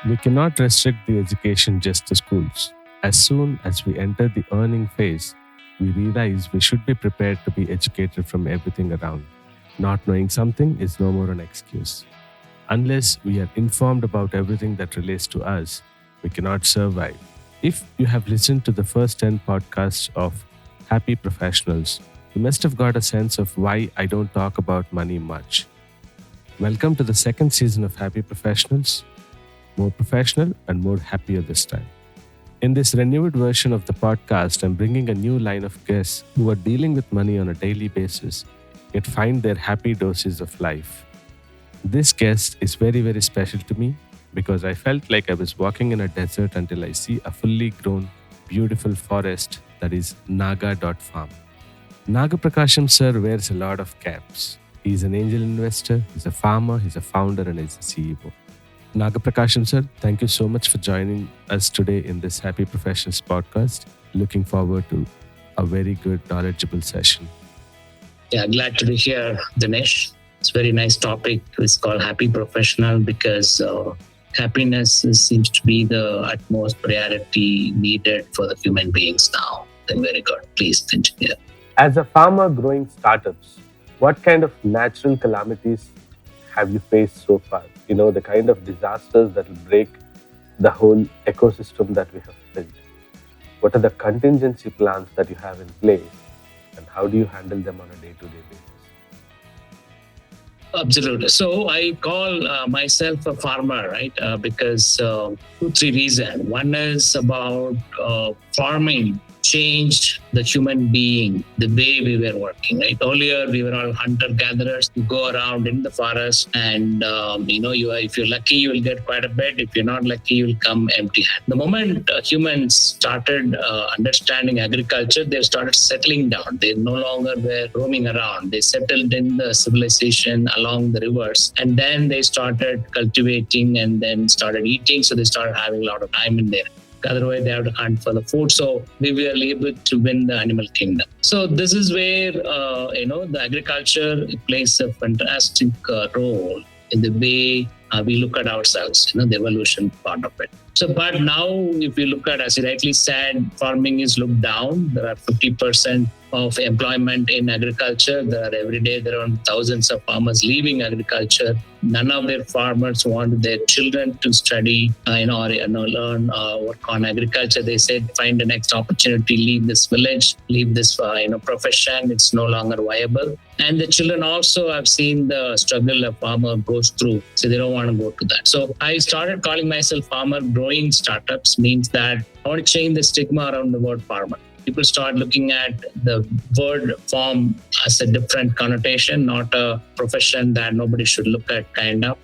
We cannot restrict the education just to schools. As soon as we enter the earning phase, we realize we should be prepared to be educated from everything around. Not knowing something is no more an excuse. Unless we are informed about everything that relates to us, we cannot survive. If you have listened to the first 10 podcasts of Happy Professionals, you must have got a sense of why I don't talk about money much. Welcome to the second season of Happy Professionals, more professional and more happier this time. In this renewed version of the podcast, I'm bringing a new line of guests who are dealing with money on a daily basis, yet find their happy doses of life. This guest is very, very special to me because I felt like I was walking in a desert until I see a fully grown, beautiful forest that is Naga.farm. NagaPrakasam sir wears a lot of caps. He's an angel investor, he's a farmer, he's a founder, and he's a CEO. NagaPrakasam sir, thank you so much for joining us today in this Happy Professionals podcast. Looking forward to a very good, knowledgeable session. Yeah, glad to be here, Dinesh. It's a very nice topic. It's called Happy Professional because happiness seems to be the utmost priority needed for the human beings now. Then very good. Please continue. As a farmer growing startups, what kind of natural calamities have you faced so far? The kind of disasters that will break the whole ecosystem that we have built. What are the contingency plans that you have in place, and how do you handle them on a day-to-day basis? Absolutely. So I call myself a farmer, right? Because three reasons. One is about farming changed the human being, the way we were working, right? Earlier, we were all hunter-gatherers. You go around in the forest and, if you're lucky, you will get quite a bit. If you're not lucky, you will come empty-handed. The moment humans started understanding agriculture, they started settling down. They no longer were roaming around. They settled in the civilization along the rivers. And then they started cultivating and then started eating. So they started having a lot of time in there. Otherwise, they have to hunt for the food. So we were able to win the animal kingdom. So this is where, the agriculture plays a fantastic role in the way we look at ourselves, the evolution part of it. So, but now if you look at, as you rightly said, farming is looked down. There are 50% of employment in agriculture. Every day there are thousands of farmers leaving agriculture. None of their farmers want their children to study, learn, work on agriculture. They said, find the next opportunity, leave this village, leave this, profession. It's no longer viable. And the children also have seen the struggle a farmer goes through. So they don't want to go to that. So I started calling myself farmer. Growing startups means that I want to change the stigma around the word farmer. People start looking at the word farm as a different connotation, not a profession that nobody should look at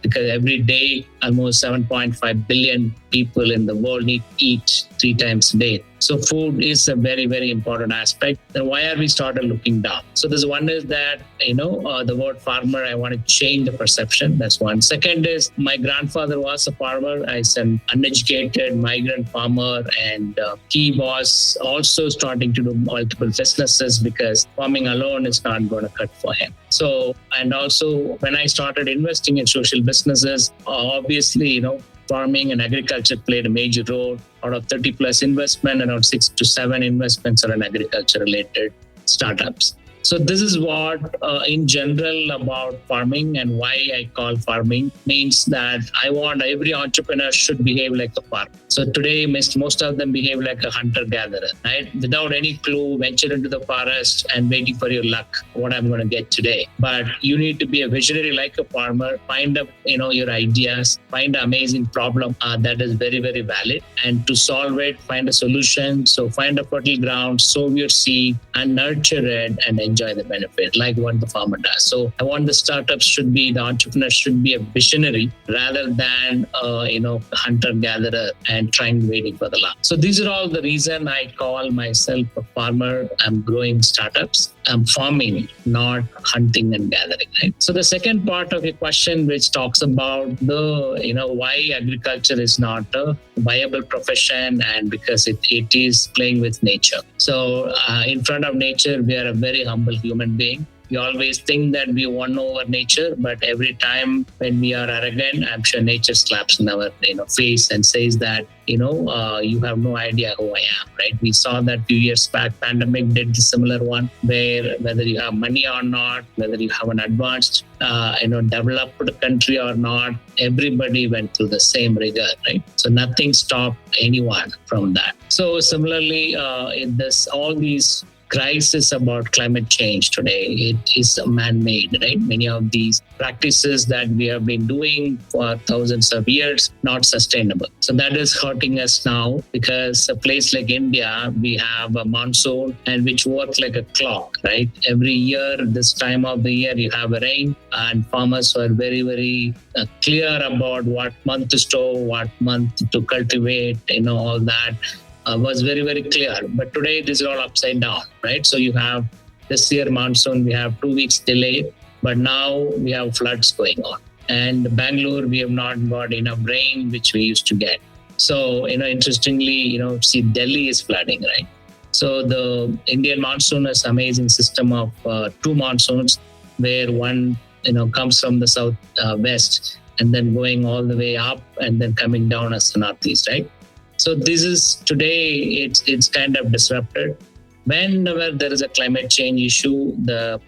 because every day almost 7.5 billion people in the world eat 3 times a day. So food is a very, very important aspect. Then why are we started looking down? So there's one is that, the word farmer, I want to change the perception. That's one. Second is my grandfather was a farmer. He's an uneducated migrant farmer, and he was also starting to do multiple businesses because farming alone is not going to cut for him. So, and also when I started investing in social businesses, obviously, farming and agriculture played a major role. Out of 30 plus investment, around 6 to 7 investments are in agriculture related startups. So this is what in general about farming and why I call farming means that I want every entrepreneur should behave like a farmer. So today, most of them behave like a hunter-gatherer, right? Without any clue, venture into the forest and waiting for your luck, what I'm going to get today. But you need to be a visionary like a farmer, find up, your ideas, find an amazing problem that is very, very valid. And to solve it, find a solution. So find a fertile ground, sow your seed and nurture it and enjoy the benefit like what the farmer does. So I want the entrepreneurs should be a visionary rather than, hunter-gatherer and waiting for the luck. So these are all the reason I call myself a farmer. I'm growing startups. I'm farming, not hunting and gathering, right? So the second part of your question, which talks about why agriculture is not a viable profession, and because it is playing with nature. So in front of nature, we are a very humble human being. We always think that we won over nature, but every time when we are arrogant, I'm sure nature slaps in our face and says that you have no idea who I am, right? We saw that few years back, pandemic did the similar one, where whether you have money or not, whether you have an advanced, developed country or not, everybody went through the same rigor, right? So nothing stopped anyone from that. So similarly, in this, all these crisis about climate change today, it is man-made, right? Many of these practices that we have been doing for thousands of years, not sustainable. So that is hurting us now, because a place like India, we have a monsoon and which works like a clock, right? Every year, this time of the year, you have a rain, and farmers are very, very clear about what month to store, what month to cultivate, all that. Was very, very clear. But today, this is all upside down, right? So you have this year monsoon, we have 2 weeks delay, but now we have floods going on. And Banglore, we have not got enough rain, which we used to get. So, interestingly, see, Delhi is flooding, right? So the Indian monsoon is amazing system of 2 monsoons, where one, comes from the south west and then going all the way up and then coming down as the northeast, right? So this is today, it's kind of disrupted. Whenever there is a climate change issue, the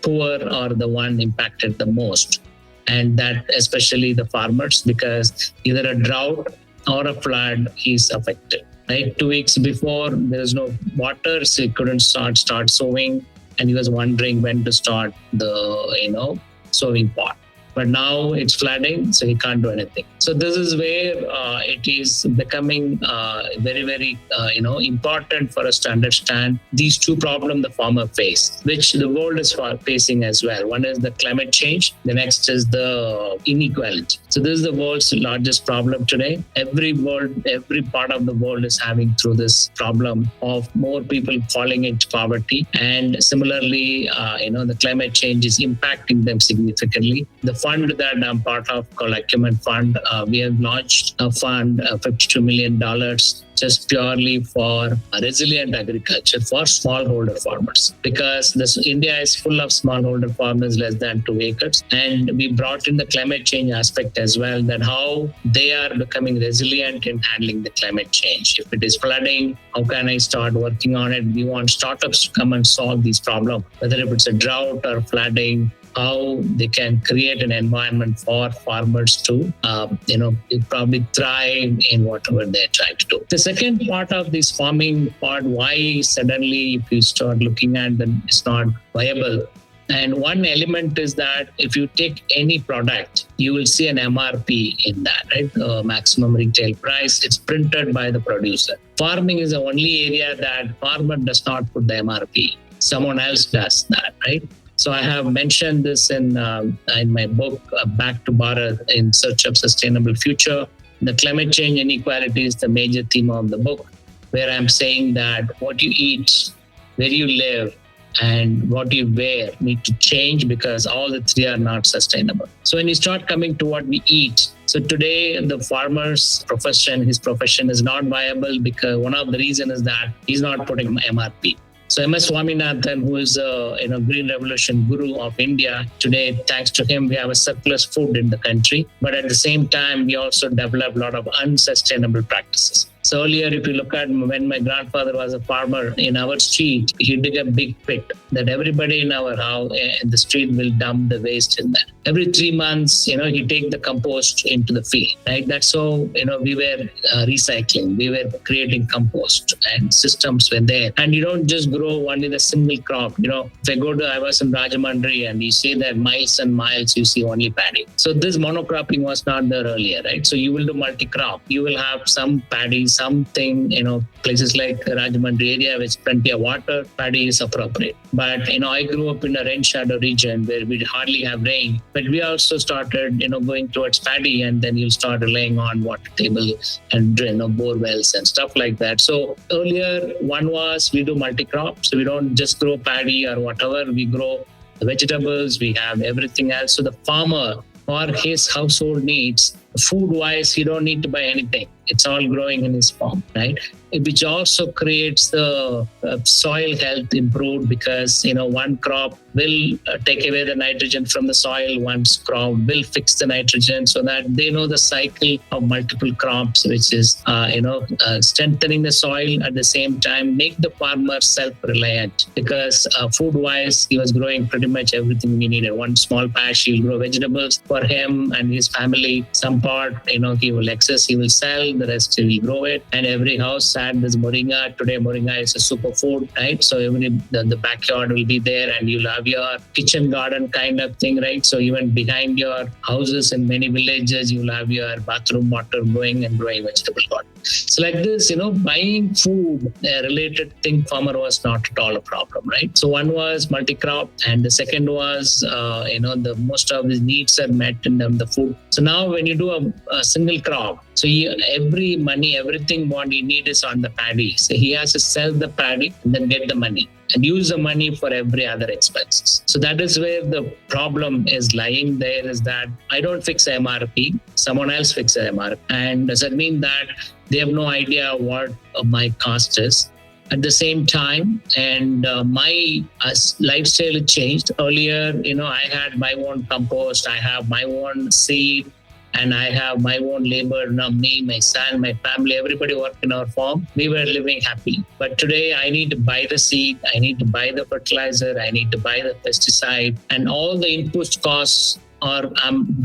poor are the one impacted the most. And that especially the farmers, because either a drought or a flood is affected. Right? 2 weeks before, there is no water, so he couldn't start sowing. And he was wondering when to start the, sowing pot. But now it's flooding, so he can't do anything. So this is where it is becoming very, very, important for us to understand these 2 problems the farmer face, which the world is facing as well. One is the climate change. The next is the inequality. So this is the world's largest problem today. Every part of the world is having through this problem of more people falling into poverty. And similarly, the climate change is impacting them significantly. The fund that I'm part of, called Acumen Fund, we have launched a fund, $52 million, just purely for resilient agriculture for smallholder farmers. Because India is full of smallholder farmers less than 2 acres. And we brought in the climate change aspect as well, that how they are becoming resilient in handling the climate change. If it is flooding, how can I start working on it? We want startups to come and solve these problems, whether if it's a drought or flooding, how they can create an environment for farmers to, probably thrive in whatever they're trying to do. The second part of this farming part, why suddenly if you start looking at them, it's not viable. And one element is that if you take any product, you will see an MRP in that, right? Maximum retail price. It's printed by the producer. Farming is the only area that farmer does not put the MRP. Someone else does that, right? So I have mentioned this in my book, Back to Bharat, in Search of Sustainable Future. The climate change inequality is the major theme of the book, where I'm saying that what you eat, where you live, and what you wear need to change, because all the 3 are not sustainable. So when you start coming to what we eat, so today the farmer's profession, his profession is not viable, because one of the reasons is that he's not putting MRP. So M.S. Swaminathan, who is a Green Revolution guru of India, today, thanks to him, we have a surplus food in the country. But at the same time, we also develop a lot of unsustainable practices. So earlier, if you look at when my grandfather was a farmer in our street, he did a big pit that everybody in our house, in the street, will dump the waste in that. Every 3 months, he take the compost into the field, right? That's how, we were recycling. We were creating compost and systems were there. And you don't just grow only the single crop. If I was in Rajamandri and you see that miles and miles, you see only paddy. So this monocropping was not there earlier, right? So you will do multi-crop. You will have some paddy, something, places like Rajamandri area with plenty of water, paddy is appropriate. But, I grew up in a rain shadow region where we hardly have rain, but we also started, going towards paddy, and then you'll start relying on water table and, bore wells and stuff like that. So earlier one was we do multi-crop. So we don't just grow paddy or whatever, we grow the vegetables, we have everything else. So the farmer, for his household needs, food-wise, he don't need to buy anything. It's all growing in his farm, right? Which also creates the soil health improved, because one crop will take away the nitrogen from the soil, one crop will fix the nitrogen, so that they know the cycle of multiple crops, which is strengthening the soil, at the same time make the farmer self-reliant, because food wise he was growing pretty much everything we needed. One small patch, he'll grow vegetables for him and his family. Some part he will excess, he will sell, the rest he will grow it. And every house had this moringa. Today moringa is a superfood, right? So the backyard will be there, and you'll have your kitchen garden kind of thing, right? So even behind your houses in many villages, you'll have your bathroom water going and growing vegetable garden. So like this, buying food related thing, farmer was not at all a problem, right? So one was multi-crop, and the second was, the most of his needs are met in the food. So now when you do a single crop, so everything what you need is on the paddy. So he has to sell the paddy and then get the money and use the money for every other expenses. So that is where the problem is lying there, is that I don't fix MRP, someone else fixes MRP. And does that mean that they have no idea what my cost is? At the same time, and my lifestyle changed. Earlier, I had my own compost, I have my own seed, and I have my own labor. Now me, my son, my family, everybody work in our farm. We were living happy. But today I need to buy the seed, I need to buy the fertilizer, I need to buy the pesticide, and all the input costs are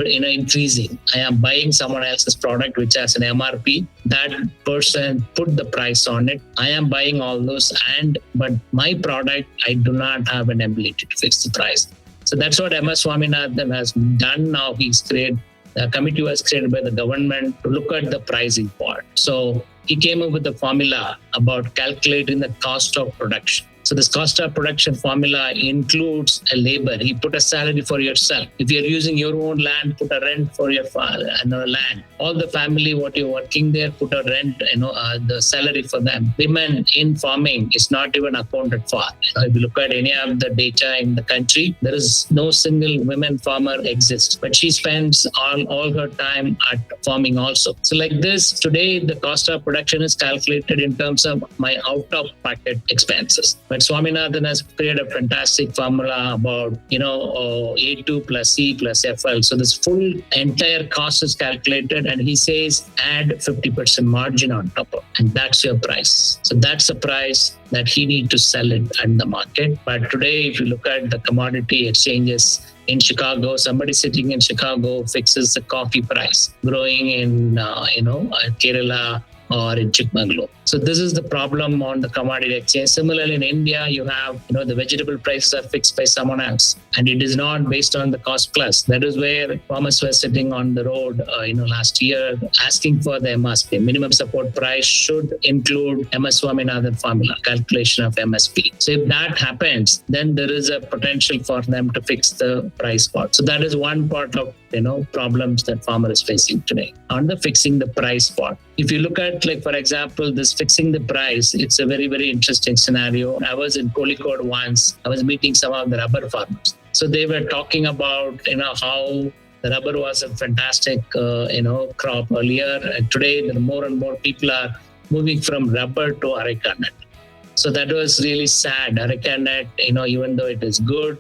increasing. I am buying someone else's product which has an MRP. That person put the price on it. I am buying all those, but my product, I do not have an ability to fix the price. So that's what MS Swaminathan has done now. A committee was created by the government to look at the pricing part. So he came up with a formula about calculating the cost of production. So this cost of production formula includes a labor. He put a salary for yourself. If you're using your own land, put a rent for your land. All the family, what you're working there, put a rent, the salary for them. Women in farming is not even accounted for. If you look at any of the data in the country, there is no single women farmer exists, but she spends all her time at farming also. So like this, today the cost of production is calculated in terms of my out-of-pocket expenses. But Swaminathan has created a fantastic formula about, A2 plus C plus FL. So this full entire cost is calculated, and he says add 50% margin on top of it. And that's your price. So that's the price that he need to sell it at the market. But today, if you look at the commodity exchanges in Chicago, somebody sitting in Chicago fixes the coffee price growing in, Kerala or in Chikmagalur. So this is the problem on the commodity exchange. Similarly, in India, you have, the vegetable prices are fixed by someone else, and it is not based on the cost plus. That is where farmers were sitting on the road, last year, asking for the MSP. Minimum support price should include MS Swaminathan formula, calculation of MSP. So if that happens, then there is a potential for them to fix the price part. So that is one part of, problems that farmer is facing today on the fixing the price part. If you look at, for example, this fixing the price, it's a very, very interesting scenario. I was in Kozhikode once. I was meeting some of the rubber farmers. So they were talking about, how the rubber was a fantastic, crop earlier. And today, there are more and more people are moving from rubber to areca nut. So that was really sad. Areca nut, even though it is good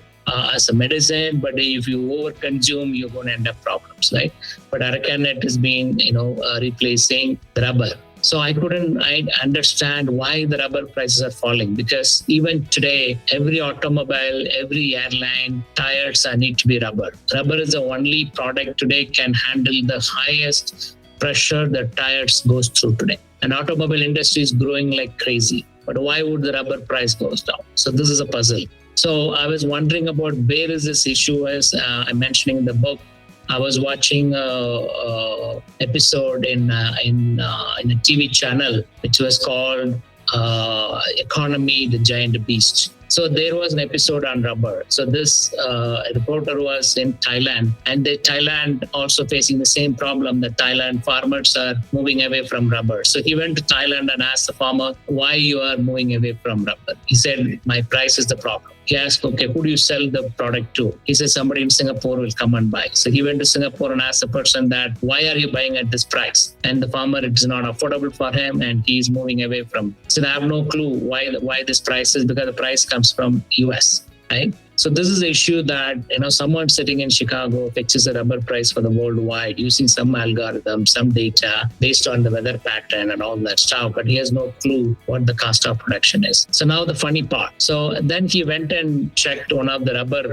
as a medicine, but if you overconsume, you're going to end up problems, right? But areca nut is being, replacing the rubber. So I understand why the rubber prices are falling, because even today, every automobile, every airline, tires need to be rubber. Rubber is the only product today can handle the highest pressure that tires goes through today. And automobile industry is growing like crazy. But why would the rubber price goes down? So this is a puzzle. So I was wondering about where is this issue, as I'm mentioning in the book. I was watching a episode in a TV channel, which was called Economy, the Giant Beast. So there was an episode on rubber. So this reporter was in Thailand, and Thailand also facing the same problem that Thailand farmers are moving away from rubber. So he went to Thailand and asked the farmer, why you are moving away from rubber? He said, my price is the problem. He asked, okay, who do you sell the product to? He said, somebody in Singapore will come and buy. So he went to Singapore and asked the person that, why are you buying at this price? And the farmer, it is not affordable for him and he's moving away from. So I have no clue why this price is, because the price comes from US, right? So this is the issue that, someone sitting in Chicago fixes a rubber price for the worldwide using some algorithm, some data based on the weather pattern and all that stuff, but he has no clue what the cost of production is. So now the funny part. So then he went and checked one of the rubber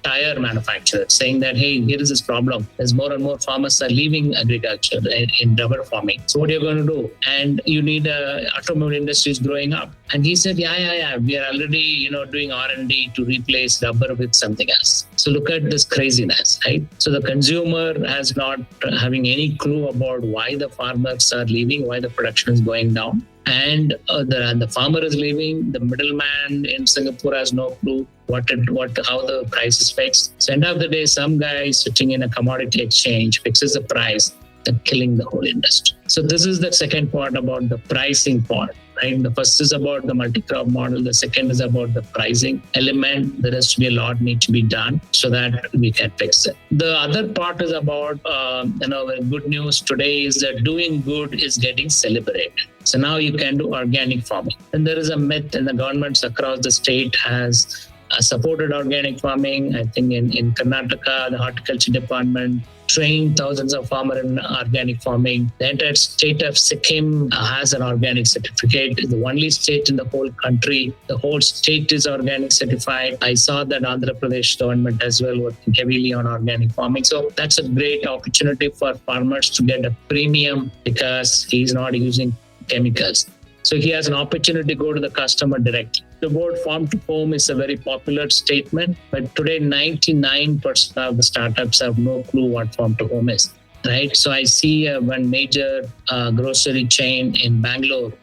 tire manufacturers saying that, hey, here is this problem. There's more and more farmers are leaving agriculture in rubber farming. So what are you going to do? And you need automobile industry is growing up. And he said, yeah. We are already, doing R&D to replace rubber with something else. So look at this craziness, right? So the consumer has not having any clue about why the farmers are leaving, why the production is going down. And the farmer is leaving. The middleman in Singapore has no clue how the price is fixed. So end of the day, some guy sitting in a commodity exchange fixes the price, and killing the whole industry. So this is the second part about the pricing part. Right? The first is about the multi-crop model. The second is about the pricing element. There has to be a lot need to be done so that we can fix it. The other part is about, good news today is that doing good is getting celebrated. So now you can do organic farming. And there is a myth, and the governments across the state has supported organic farming. I think in Karnataka, the horticulture department trained thousands of farmers in organic farming. The entire state of Sikkim has an organic certificate. It's the only state in the whole country. The whole state is organic certified. I saw that Andhra Pradesh government as well working heavily on organic farming. So that's a great opportunity for farmers to get a premium because he's not using chemicals. So he has an opportunity to go to the customer directly. The word farm to home is a very popular statement, but today 99% of the startups have no clue what farm to home is, right? So I see one major grocery chain in Banglore,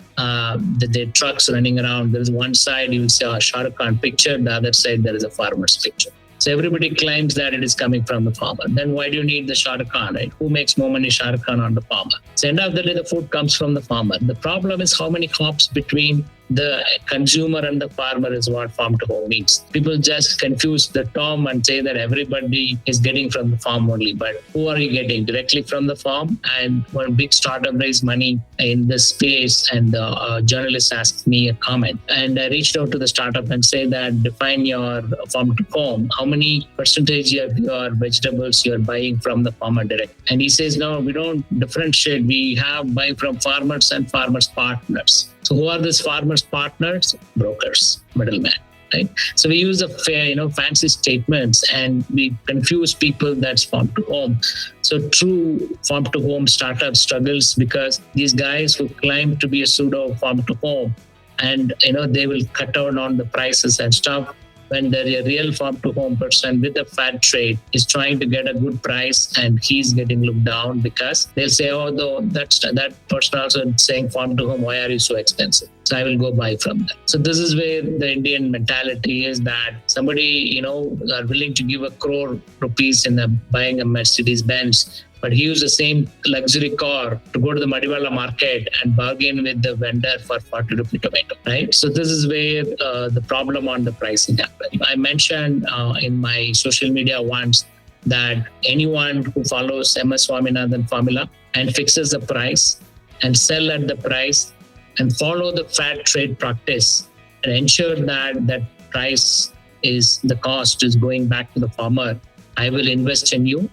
their trucks running around. There's one side you will see a Shah Rukh Khan picture, the other side there is a farmer's picture. So everybody claims that it is coming from the farmer. Then why do you need the Shah Rukh Khan, right? Who makes more money, Shah Rukh Khan or the farmer? So end of the day, the food comes from the farmer. The problem is how many hops between the consumer and the farmer is what farm to home means. People just confuse the term and say that everybody is getting from the farm only. But who are you getting? Directly from the farm? And one big startup raised money in this space, and the journalist asked me a comment. And I reached out to the startup and said that define your farm to home. How many percentage of your vegetables you're buying from the farmer direct? And he says, no, we don't differentiate. We have buying from farmers and farmers partners. So who are these farmers partners? Brokers, middlemen, right? So we use a fancy statements and we confuse people that's farm to home. So true farm to home startup struggles because these guys who claim to be a pseudo farm to home and they will cut down on the prices and stuff. When the real farm to home person with a fat trade is trying to get a good price and he's getting looked down because they'll say, oh, though that person also saying farm to home, why are you so expensive? So I will go buy from them. So this is where the Indian mentality is that somebody, are willing to give 1 crore rupees in buying a Mercedes Benz, but he used the same luxury car to go to the Madiwala market and bargain with the vendor for 40 rupee tomato, right? So this is where the problem on the pricing happens. I mentioned in my social media once that anyone who follows MS Swaminathan formula and fixes the price and sell at the price and follow the fair trade practice and ensure that that price is the cost is going back to the farmer, I will invest in you.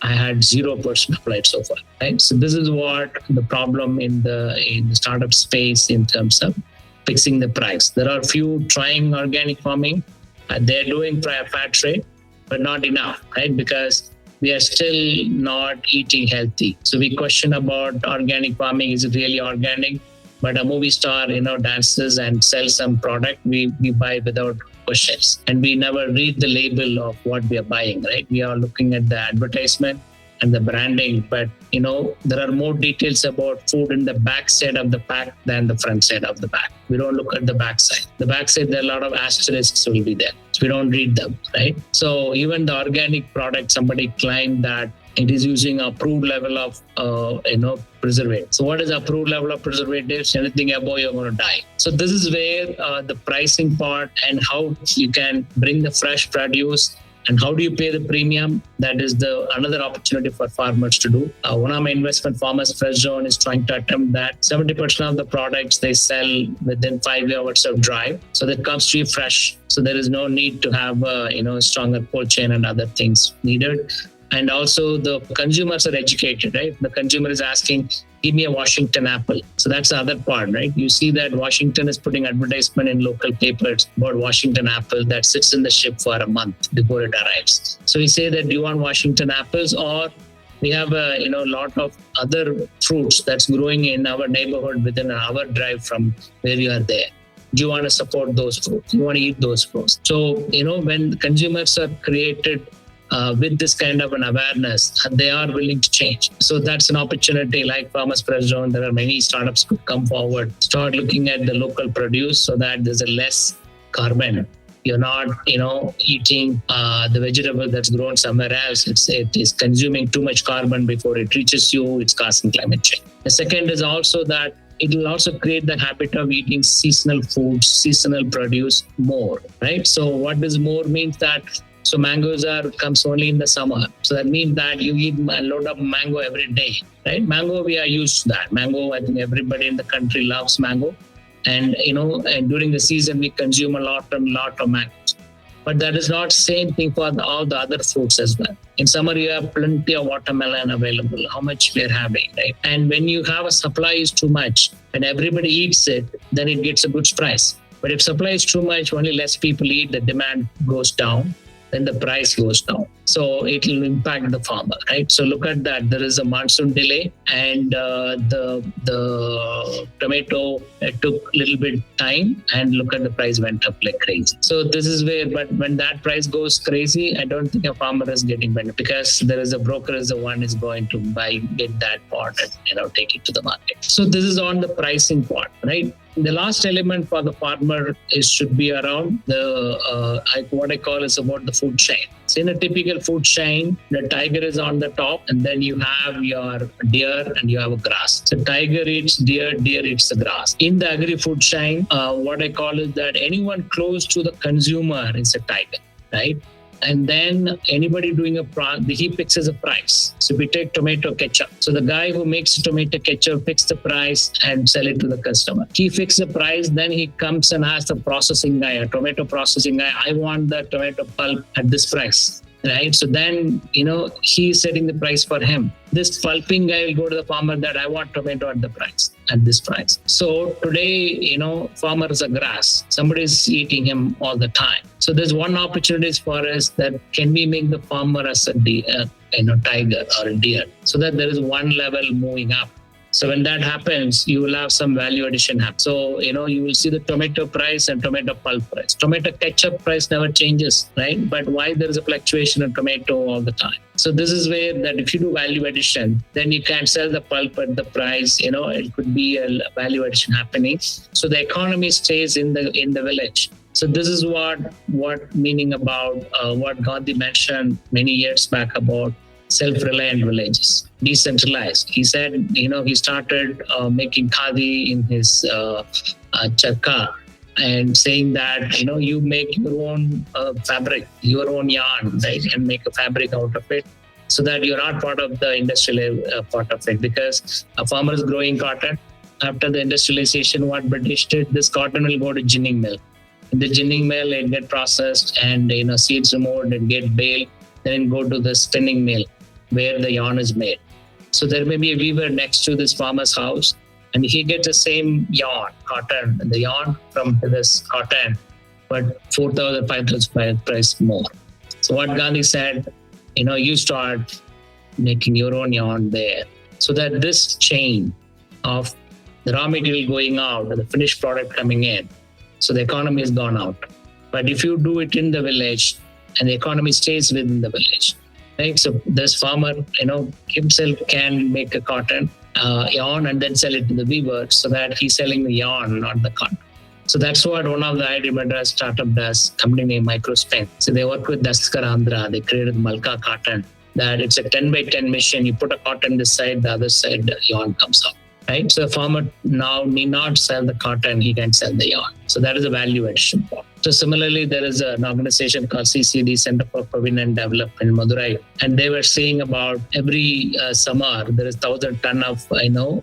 I had 0% applied so far, right? So this is what the problem in the startup space in terms of fixing the price. There are few trying organic farming. They're doing fair trade, but not enough, right? Because we are still not eating healthy. So we question about organic farming. Is it really organic? But a movie star, dances and sells some product, we buy without questions. And we never read the label of what we are buying, right? We are looking at the advertisement and the branding, but there are more details about food in the back side of the pack than the front side of the pack. We don't look at the back side. The back side, there are a lot of asterisks will be there. So we don't read them, right? So even the organic product, somebody claimed that It is using approved level of preservative. So what is approved level of preservatives? Anything above, you're going to die. So this is where the pricing part and how you can bring the fresh produce and how do you pay the premium? That is the another opportunity for farmers to do. One of my investment, Farmers Fresh Zone, is trying to attempt that. 70% of the products they sell within 5 hours of drive, so that comes to you fresh. So there is no need to have stronger cold chain and other things needed. And also the consumers are educated, right? The consumer is asking, give me a Washington apple. So that's the other part, right? You see that Washington is putting advertisement in local papers about Washington apple that sits in the ship for a month before it arrives. So we say that, do you want Washington apples? Or we have a lot of other fruits that's growing in our neighborhood within an hour drive from where you are there. Do you want to support those fruits? You want to eat those fruits? So, when consumers are created with this kind of an awareness, they are willing to change. So that's an opportunity like Farmers Fresh Zone. There are many startups could come forward, start looking at the local produce so that there's a less carbon. You're not, eating the vegetable that's grown somewhere else. It is consuming too much carbon before it reaches you. It's causing climate change. The second is also that it will also create the habit of eating seasonal foods, seasonal produce more, right? So what does more means that so mangoes comes only in the summer. So that means that you eat a load of mango every day, right? Mango, we are used to that. Mango, I think everybody in the country loves mango. And, and during the season, we consume a lot of mangoes. But that is not same thing for all the other fruits as well. In summer, you have plenty of watermelon available, how much we are having, right? And when you have a supply is too much and everybody eats it, then it gets a good price. But if supply is too much, only less people eat, the demand goes down, then the price goes down. So it will impact the farmer, right? So look at that. There is a monsoon delay and the tomato took a little bit time and look at the price went up like crazy. So this is where, but when that price goes crazy, I don't think a farmer is getting benefit because there is a broker is the one is going to get that part and take it to the market. So this is on the pricing part, right? The last element for the farmer should be around what I call is about the food chain. So in a typical food chain, the tiger is on the top, and then you have your deer and you have a grass. So tiger eats deer, deer eats the grass. In the agri-food chain, what I call is that anyone close to the consumer is a tiger, right? And then anybody doing he fixes a price. So we take tomato ketchup. So the guy who makes tomato ketchup fixes the price and sell it to the customer. He fixes the price, then he comes and asks the processing guy, a tomato processing guy, I want the tomato pulp at this price. Right. So then, he's setting the price for him. This pulping guy will go to the farmer that I want tomato at this price. So today, farmer is a grass. Somebody is eating him all the time. So there's one opportunity for us that can we make the farmer as a tiger or a deer so that there is one level moving up. So when that happens, you will have some value addition happen. So, you will see the tomato price and tomato pulp price. Tomato ketchup price never changes, right? But why there is a fluctuation in tomato all the time? So this is where that if you do value addition, then you can sell the pulp at the price, it could be a value addition happening. So the economy stays in the village. So this is what meaning about what Gandhi mentioned many years back about self-reliant villages, decentralized. He said, he started making khadi in his charka and saying that, you make your own fabric, your own yarn, right? And make a fabric out of it so that you're not part of the industrial part of it because a farmer is growing cotton. After the industrialization, what British did, this cotton will go to ginning mill. In the ginning mill, it get processed and, seeds removed and get baled, then it go to the spinning mill where the yarn is made. So there may be a weaver next to this farmer's house and he gets the same yarn, cotton, the yarn from this cotton, but 4,000, 5,000 price more. So what Gandhi said, you start making your own yarn there so that this chain of the raw material going out and the finished product coming in, so the economy has gone out. But if you do it in the village and the economy stays within the village, right? So this farmer, himself can make a cotton yarn and then sell it to the weaver so that he's selling the yarn, not the cotton. So that's what one of the IIT Madras startup does, company named Microspin. So they work with Daskar Andhra. They created Malka cotton. that it's a 10 by 10 machine. You put a cotton this side, the other side, the yarn comes out. Right? So a farmer now need not sell the cotton, he can sell the yarn. So that is a value addition part. So similarly, there is an organization called CCD, Center for Provenient Development in Madurai, and they were saying about every summer there is 1,000 ton of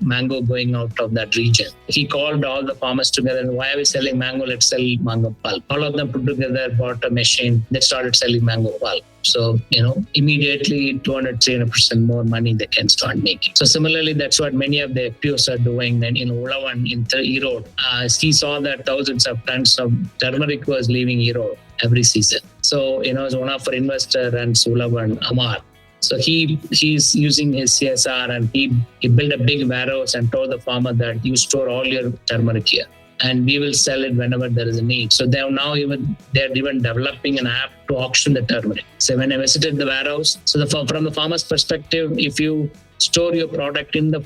mango going out of that region. He called all the farmers together and why are we selling mango? Let's sell mango pulp. All of them put together, bought a machine, they started selling mango pulp. So, immediately 200-300% more money they can start making. So similarly, that's what many of the FPOs are doing. And in Ulavan, in Erode, he saw that thousands of tons of turmeric was leaving Erode every season. So, it's one of our investor and Ulavan, Amar. So he's using his CSR and he built a big warehouse and told the farmer that you store all your turmeric here, and we will sell it whenever there is a need. So they're even developing an app to auction the turmeric. So when I visited the warehouse, so from the farmer's perspective, if you store your product in the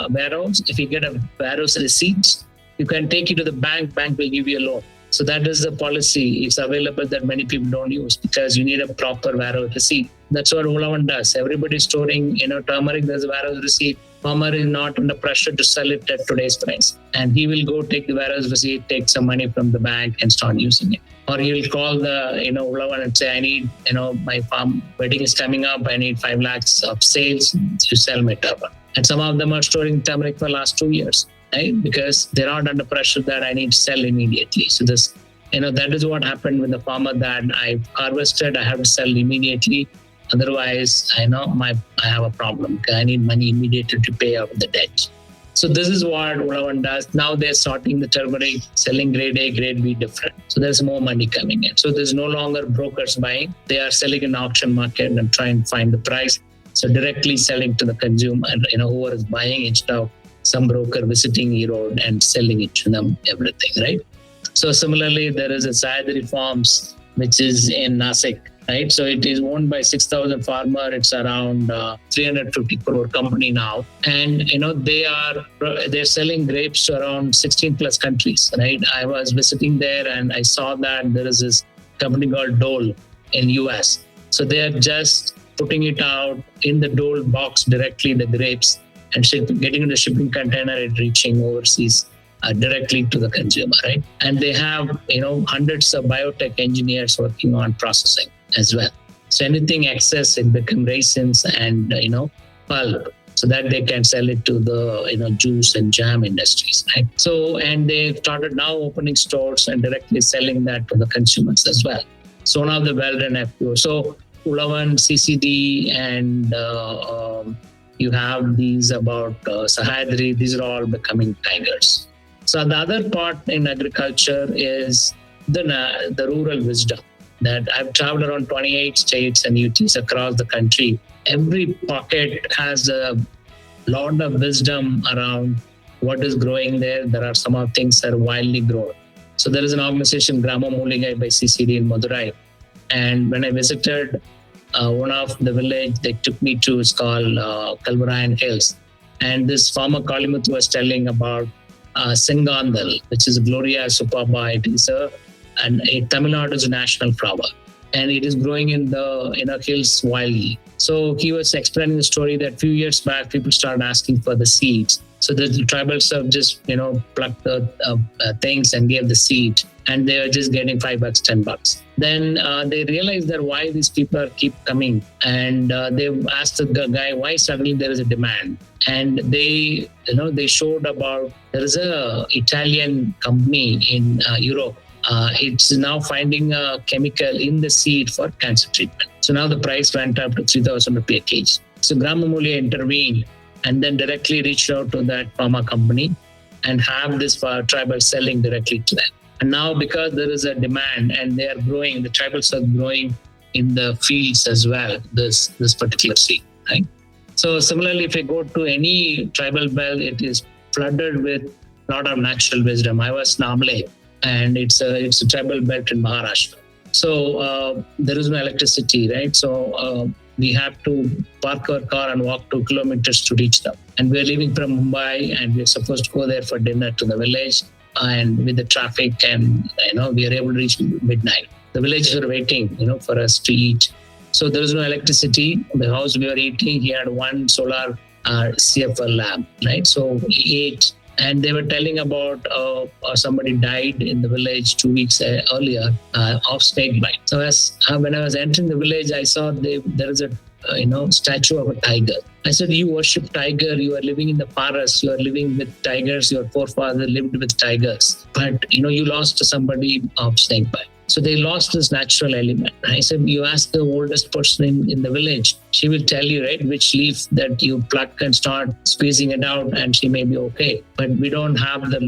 warehouse, if you get a warehouse receipt, you can take it to the bank will give you a loan. So that is the policy. It's available that many people don't use because you need a proper warehouse receipt. That's what Ulavan does. Everybody's storing, turmeric, there's a warehouse receipt. Farmer is not under pressure to sell it at today's price. And he will go take the warehouse receipt, take some money from the bank and start using it. Or he will call the, Ulavan and say, I need, my farm wedding is coming up. I need 5 lakhs of sales to sell my turmeric. And some of them are storing turmeric for the last 2 years, right? Because they're not under pressure that I need to sell immediately. So this, that is what happened with the farmer that I harvested. I have to sell immediately. Otherwise, I have a problem. I need money immediately to pay off the debt. So this is what Ulavan does. Now they're sorting the turmeric, selling grade A, grade B different. So there's more money coming in. So there's no longer brokers buying. They are selling in the auction market and trying to find the price. So directly selling to the consumer, whoever is buying instead of some broker visiting Erode and selling it to them, everything, right? So similarly, there is a Sayadri Farms, which is in Nasik. Right, so it is owned by 6,000 farmer. It's around 350 crore company now, and they're selling grapes to around 16 plus countries. Right, I was visiting there and I saw that there is this company called Dole in US. So they are just putting it out in the Dole box directly, the grapes, and getting in the shipping container and reaching overseas directly to the consumer. Right, and they have hundreds of biotech engineers working on processing as well. So anything excess, it become raisins and pulp, so that they can sell it to the juice and jam industries, right? So and they started now opening stores and directly selling that to the consumers as well. So one of the well-done FPO. So Ulavan, CCD, and you have these about Sahadri. These are all becoming tigers. So the other part in agriculture is the rural wisdom. That I've traveled around 28 states and UTs across the country. Every pocket has a lot of wisdom around what is growing there. There are some of things that are wildly grown. So there is an organization, Gramo Muligai by CCD in Madurai. And when I visited one of the village they took me to, is called Kalvarayan Hills. And this farmer Kalimuthu was telling about Singandal, which is Gloria superba. It is a Tamil Nadu's national flower, and it is growing in the hills wildly. So he was explaining the story that few years back people started asking for the seeds. So the tribals have just plucked the things and gave the seed, and they were just getting $5, $10. Then they realized that why these people keep coming, and they asked the guy why suddenly there is a demand. And they showed about there is a Italian company in Europe. It's now finding a chemical in the seed for cancer treatment. So now the price went up to 3,000 rupees a kg. So Gramamulia intervened and then directly reached out to that pharma company and have this tribal selling directly to them. And now because there is a demand and they are growing, the tribals are growing in the fields as well, this particular seed, right? So similarly, if you go to any tribal belt, it is flooded with a lot of natural wisdom. I was Namle, and it's a tribal belt in Maharashtra. So there is no electricity, right? So we have to park our car and walk 2 kilometers to reach them. And we're leaving from Mumbai, and we're supposed to go there for dinner to the village. And with the traffic, and we are able to reach midnight. The villagers are waiting, for us to eat. So there is no electricity. The house we were eating, he had one solar CFL lamp, right? So he ate. And they were telling about somebody died in the village 2 weeks earlier of snake bite. So when I was entering the village, I saw there is a statue of a tiger. I said, you worship tiger, you are living in the forest, you are living with tigers, your forefather lived with tigers. But you lost somebody of snake bite. So they lost this natural element. I said, you ask the oldest person in the village, she will tell you, right, which leaf that you pluck and start squeezing it out, and she may be okay. But we don't have the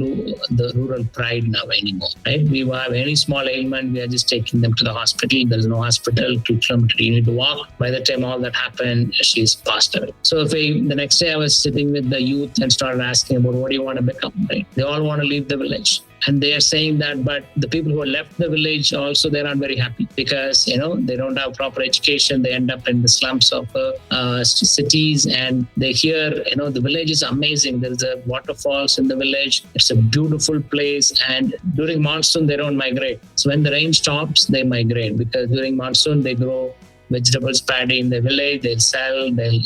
rural pride now anymore, right? We have any small ailment, we are just taking them to the hospital. There is no hospital, 2 kilometers, you need to walk. By the time all that happened, she's passed away. So the next day I was sitting with the youth and started asking about what do you want to become, right? They all want to leave the village. And they are saying that, but the people who left the village also, they're not very happy because, they don't have proper education. They end up in the slums of cities, and they hear, the village is amazing. There's a waterfalls in the village. It's a beautiful place. And during monsoon, they don't migrate. So when the rain stops, they migrate because during monsoon, they grow vegetables, paddy in the village. They'll sell, they'll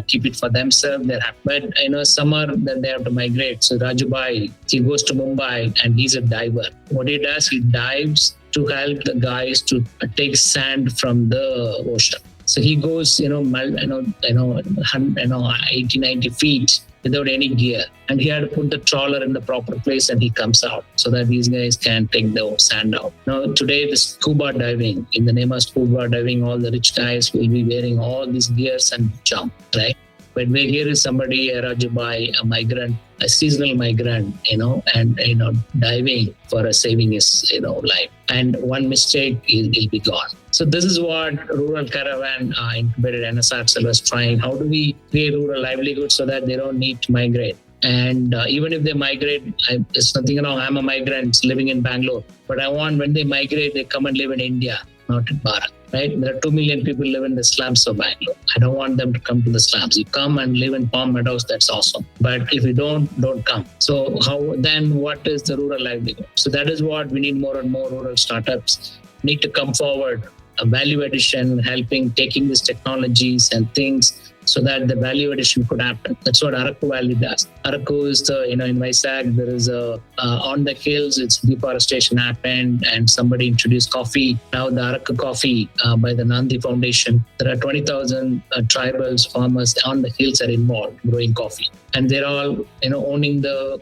keep it for themselves. They're happy. But summer, then they have to migrate. So Rajubai, he goes to Mumbai and he's a diver. What he does, he dives to help the guys to take sand from the ocean. So he goes 80, 90 feet without any gear. And he had to put the trawler in the proper place, and he comes out so that these guys can take the sand out. Now, today, the scuba diving, in the name of scuba diving, all the rich guys will be wearing all these gears and jump, right? But here is somebody, a Rajubai, a migrant, a seasonal migrant, and diving for saving his life. And one mistake, he'll be gone. So this is what Rural Caravan incubated NSRCL was trying. How do we create rural livelihood so that they don't need to migrate? And even if they migrate, there's nothing wrong. I'm a migrant living in Banglore. But I want when they migrate, they come and live in India, not in Bharat. Right? There are 2 million people live in the slums of Bangalore. I don't want them to come to the slums. You come and live in Palm Meadows, that's awesome. But if you don't come. So what is the rural livelihood? So that is what we need. More and more rural startups need to come forward. A value addition, taking these technologies and things so that the value addition could happen. That's what Arakku Valley does. Arakku is in Vizag, there is on the hills, it's deforestation happened and somebody introduced coffee. Now the Arakku coffee by the Nandi Foundation, there are 20,000 tribals, farmers on the hills are involved growing coffee. And they're all, owning the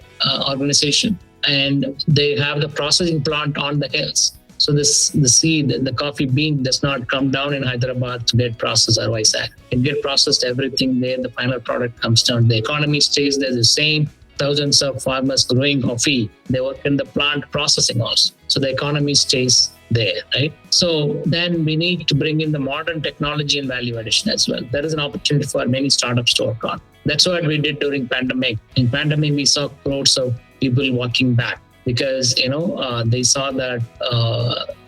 organization. And they have the processing plant on the hills. So the seed, the coffee bean does not come down in Hyderabad to get processed or Vizag. It gets processed, everything there, the final product comes down. The economy stays there the same. Thousands of farmers growing coffee, they work in the plant processing also. So the economy stays there, right? So then we need to bring in the modern technology and value addition as well. There is an opportunity for many startups to work on. That's what we did during pandemic. In pandemic, we saw crores of people walking back. Because they saw that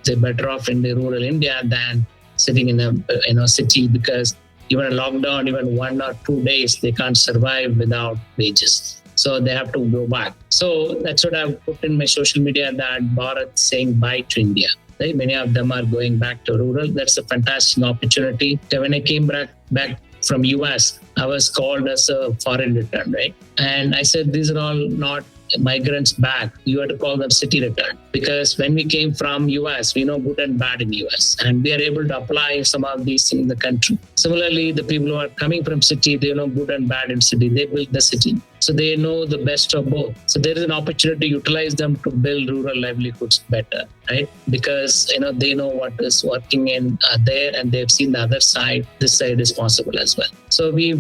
they're better off in the rural India than sitting in a city, because even a lockdown, even 1 or 2 days, they can't survive without wages. So they have to go back. So that's what I've put in my social media, that Bharat saying bye to India. Right? Many of them are going back to rural. That's a fantastic opportunity. When I came back from US, I was called as a foreign return, right? And I said, these are all not migrants back. You have to call them city return, because when we came from US, we know good and bad in US, and we are able to apply some of these things in the country. Similarly, the people who are coming from city, they know good and bad in city. They build the city. So they know the best of both. So there is an opportunity to utilize them to build rural livelihoods better, right? Because they know what is working in there, and they've seen the other side. This side is possible as well. So we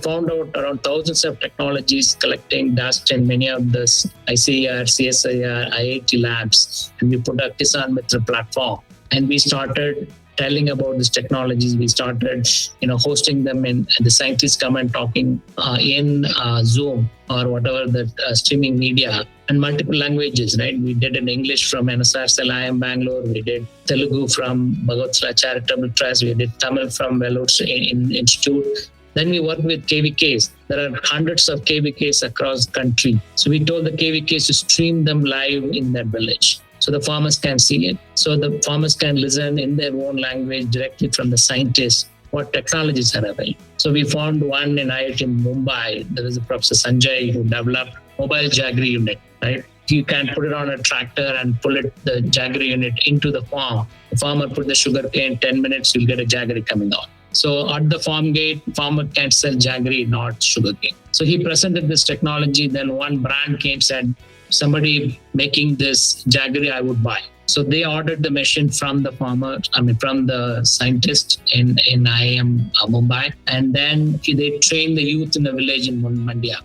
found out around thousands of technologies collecting dust in many of this ICAR, CSIR, IIT labs, and we put a Kisan Mitra platform, and we started telling about these technologies. We started, hosting them in, the scientists come and talking in Zoom or whatever the streaming media, and multiple languages, right? We did in English from NSRCL IIM Bangalore. We did Telugu from Bhagavatsala Charitable Trust. We did Tamil from Velour Institute. Then we worked with KVKs. There are hundreds of KVKs across the country. So we told the KVKs to stream them live in that village. so the farmers can see it. So the farmers can listen in their own language directly from the scientists what technologies are available. So we found one in IIT in Mumbai. There is a Professor Sanjay who developed mobile jaggery unit, right? You can put it on a tractor and pull it, the jaggery unit into the farm. The farmer put the sugar cane, 10 minutes, you'll get a jaggery coming out. So at the farm gate, farmer can sell jaggery, not sugar cane. So he presented this technology. Then one brand came, said, somebody making this jaggery, I would buy. So they ordered the machine from the farmer, from the scientist in IIM Mumbai. And then they trained the youth in the village in Mandya.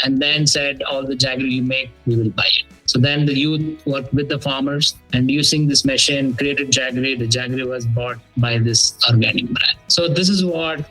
And then said, all the jaggery you make, we will buy it. So then the youth worked with the farmers and using this machine created jaggery. The jaggery was bought by this organic brand. So this is what,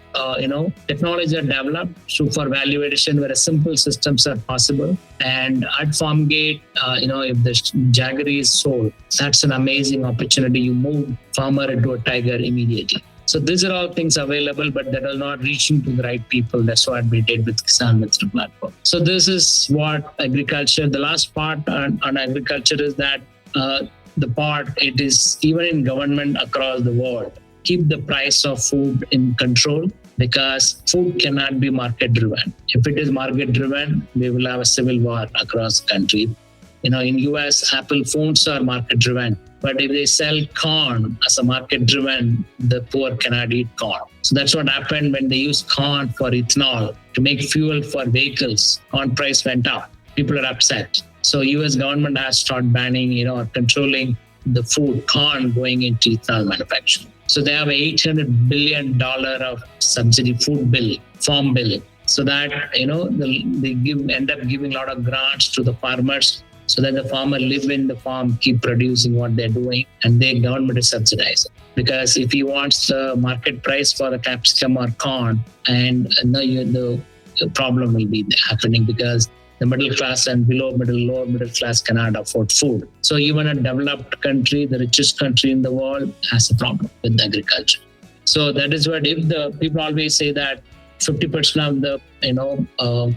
technology are developed for value addition where simple systems are possible. And at farm gate, if the jaggery is sold, that's an amazing opportunity. You move farmer into a tiger immediately. So these are all things available, but that are not reaching to the right people. That's what we did with Kisan Mitra platform. So this is what agriculture, the last part on agriculture is that the part, it is even in government across the world, keep the price of food in control because food cannot be market driven. If it is market driven, we will have a civil war across the country. In US, Apple phones are market driven. But if they sell corn as a market driven, the poor cannot eat corn. So that's what happened when they used corn for ethanol to make fuel for vehicles. Corn price went up. People are upset. So US government has started banning, or controlling the food, corn going into ethanol manufacturing. So they have $800 billion of subsidy food bill, farm bill. So that, they end up giving a lot of grants to the farmers so that the farmer live in the farm, keep producing what they're doing, and the government is subsidizing. Because if he wants the market price for the capsicum or corn, and the problem will be happening because the middle class and lower middle class cannot afford food. So even a developed country, the richest country in the world, has a problem with agriculture. So that is what, if the people always say that 50% of the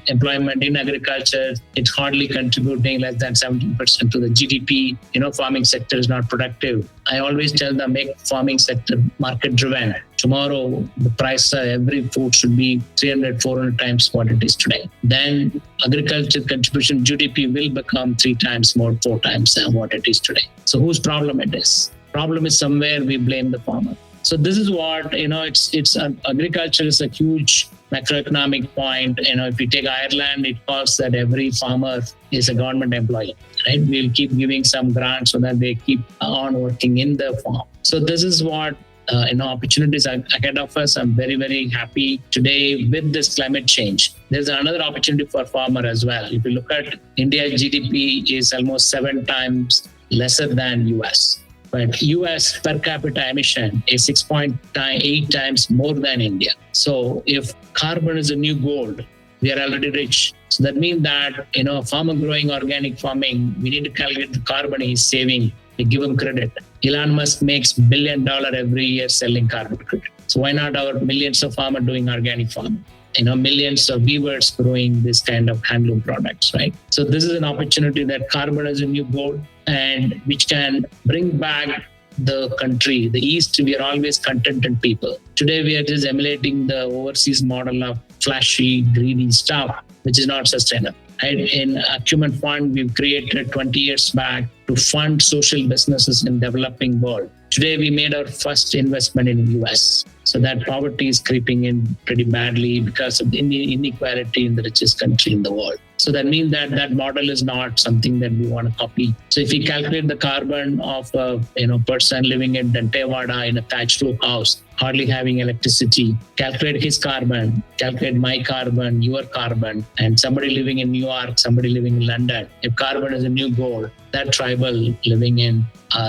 employment in agriculture, it's hardly contributing, less than 17% to the GDP. Farming sector is not productive. I always tell them, make farming sector market driven. Tomorrow, the price of every food should be 300, 400 times what it is today. Then agriculture contribution GDP will become 3 times more, 4 times what it is today. So whose problem it is? Problem is somewhere we blame the farmer. So this is what, agriculture is a huge macroeconomic point. If you take Ireland, it calls that every farmer is a government employee, right? We'll keep giving some grants so that they keep on working in the farm. So this is what, opportunities ahead of us. I'm very, very happy today with this climate change. There's another opportunity for farmer as well. If you look at India's GDP is almost 7 times lesser than US. But US per capita emission is 6.8 times more than India. So if carbon is a new gold, we are already rich. So that means that, a farmer growing organic farming, we need to calculate the carbon he's saving. We give him credit. Elon Musk makes $1 billion every year selling carbon credit. So why not our millions of farmers doing organic farming? Millions of weavers growing this kind of handloom products, right? So this is an opportunity that carbon is a new gold and which can bring back the country. The East, we are always contented people. Today, we are just emulating the overseas model of flashy, greedy stuff, which is not sustainable. Right? In Acumen Fund, we've created 20 years back to fund social businesses in developing world. Today, we made our first investment in the US. So that poverty is creeping in pretty badly because of the inequality in the richest country in the world. So that means that model is not something that we want to copy. So if you calculate the carbon of a person living in Dantewada in a thatched roof house, hardly having electricity, calculate his carbon, calculate my carbon, your carbon, and somebody living in New York, somebody living in London. If carbon is a new goal, that tribal living in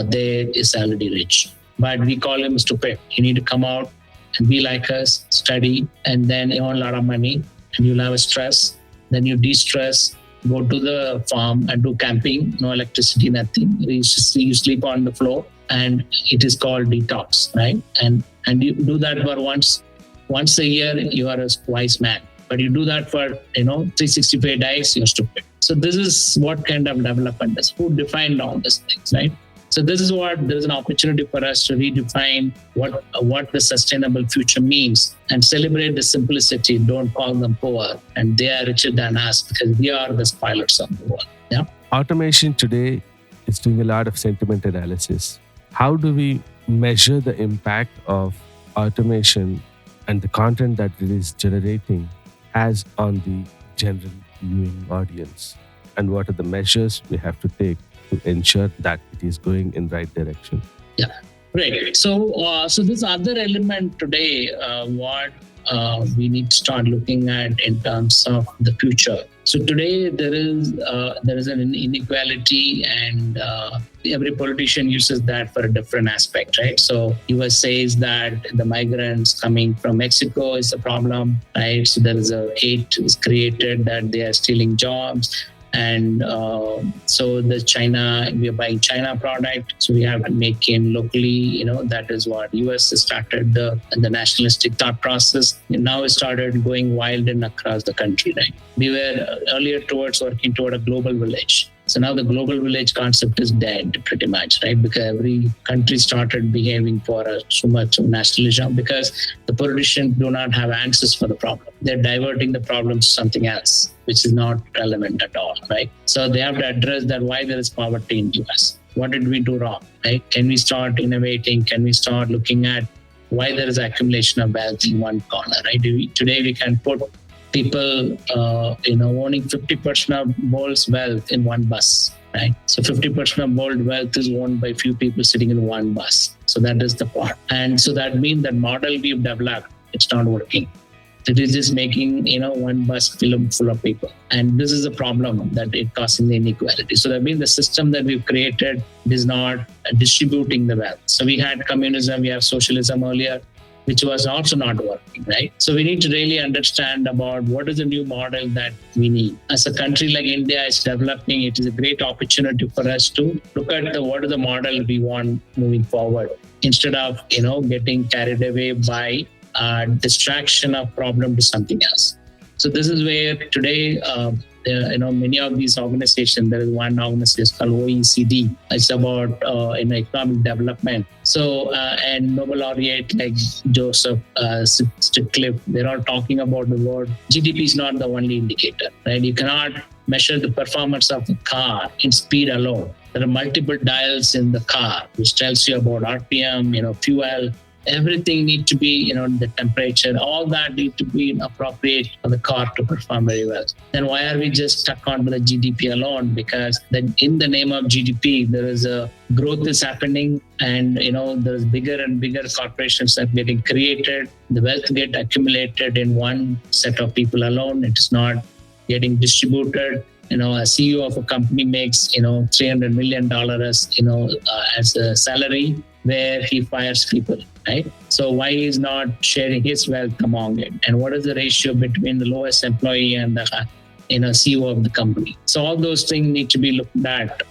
there is already rich. But we call him stupid. You need to come out and be like us, study, and then you earn a lot of money, and you'll have a stress. Then you de-stress, go to the farm and do camping, no electricity, nothing. You sleep on the floor, and it is called detox, right? And you do that for once a year, you are a wise man. But you do that for 365 days, you're stupid. So this is what kind of development is. Who defined all these things, right? So this is what there is an opportunity for us to redefine what the sustainable future means and celebrate the simplicity. Don't call them poor, and they are richer than us because we are the spoilers of the world. Yeah. Automation today is doing a lot of sentiment analysis. How do we measure the impact of automation and the content that it is generating has on the general viewing audience? And what are the measures we have to take to ensure that it is going in right direction? Yeah, great. So this other element today, what we need to start looking at in terms of the future. So today there is an inequality, and every politician uses that for a different aspect, right? So US says that the migrants coming from Mexico is a problem, right? So there is a hate is created that they are stealing jobs. And so the China, we are buying China product, so we have to make in locally. That is what US has started the nationalistic thought process. And now it started going wild and across the country. Right, we were earlier towards working toward a global village. So now the global village concept is dead pretty much, right? Because every country started behaving for so much nationalism because the politicians do not have answers for the problem. They're diverting the problem to something else, which is not relevant at all, right? So they have to address that why there is poverty in US. What did we do wrong, right? Can we start innovating? Can we start looking at why there is accumulation of wealth in one corner, right? Today we can put people, owning 50% of world's wealth in one bus, right? So 50% of world wealth is owned by few people sitting in one bus. So that is the part. And so that means that model we've developed, it's not working. It is just making, one bus full of people. And this is a problem that it causing the inequality. So that means the system that we've created is not distributing the wealth. So we had communism, we have socialism earlier, which was also not working, right? So we need to really understand about what is the new model that we need. As a country like India is developing, it is a great opportunity for us to look at what is the model we want moving forward, instead of, getting carried away by distraction of problem to something else. So this is where today, many of these organizations, there is one organization called OECD. It's about economic development. So, and Nobel laureate like Joseph Stiglitz, they're all talking about the word GDP is not the only indicator, right? You cannot measure the performance of the car in speed alone. There are multiple dials in the car, which tells you about RPM, fuel. Everything need to be, the temperature, all that need to be appropriate for the car to perform very well. Then why are we just stuck on the GDP alone? Because then in the name of GDP, there is a growth is happening, and there's bigger and bigger corporations that are getting created. The wealth get accumulated in one set of people alone. It is not getting distributed. A CEO of a company makes, $300 million, as a salary, where he fires people, right? So why is not sharing his wealth among it? And what is the ratio between the lowest employee and the CEO of the company? So all those things need to be looked at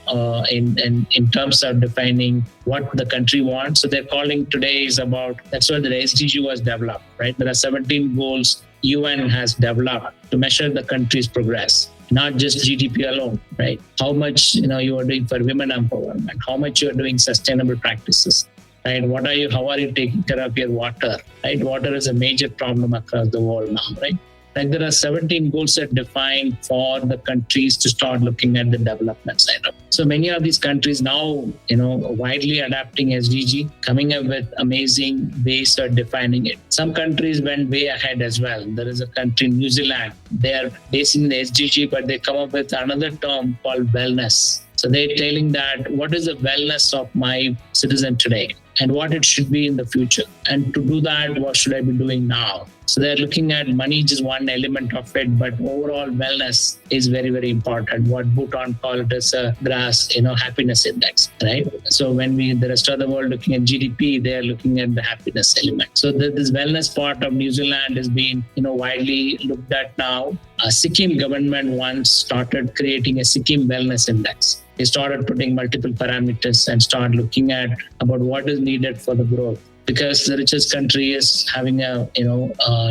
in terms of defining what the country wants. So they're calling today is about, that's why the SDG was developed, right? There are 17 goals UN has developed to measure the country's progress. Not just GDP alone, right? How much you are doing for women empowerment, how much you are doing sustainable practices, right? How are you taking care of your water, right? Water is a major problem across the world now, right? Like there are 17 goals that defined for the countries to start looking at the development side of it. So many of these countries now, widely adapting SDG, coming up with amazing ways of defining it. Some countries went way ahead as well. There is a country, New Zealand, they are basing the SDG, but they come up with another term called wellness. So they're telling that what is the wellness of my citizen today and what it should be in the future. And to do that, what should I be doing now? So they're looking at money just one element of it, but overall wellness is very, very important. What Bhutan call it as a GRAS, happiness index, right? So when the rest of the world looking at GDP, they are looking at the happiness element. So this wellness part of New Zealand is being, widely looked at now. Sikkim government once started creating a Sikkim wellness index. They started putting multiple parameters and start looking at about what is needed for the growth. Because the richest country is having a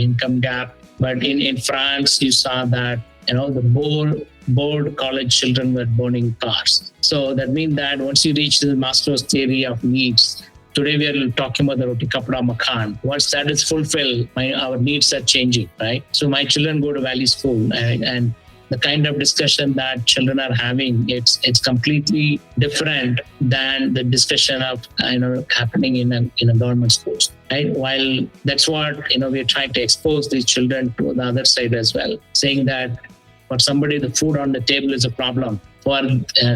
income gap, but in France you saw that the bored college children were burning cars. So that means that once you reach the Maslow's theory of needs, today we are talking about the roti kapda makan. Once that is fulfilled, our needs are changing, right? So my children go to Valley School, and the kind of discussion that children are having, it's completely different than the discussion of happening in a government schools, right? While that's what we're trying to expose these children to the other side as well, saying that for somebody the food on the table is a problem. For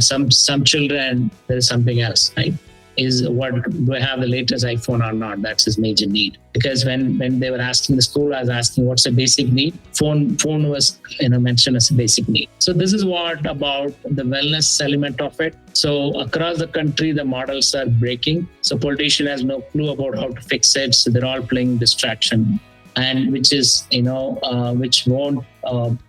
some children there is something else, right? Is what do I have the latest iPhone or not? That's his major need. Because when they were asking the school, I was asking what's a basic need. Phone was mentioned as a basic need. So this is what about the wellness element of it. So across the country, the models are breaking. So politician has no clue about how to fix it. So they're all playing distraction, and which is which won't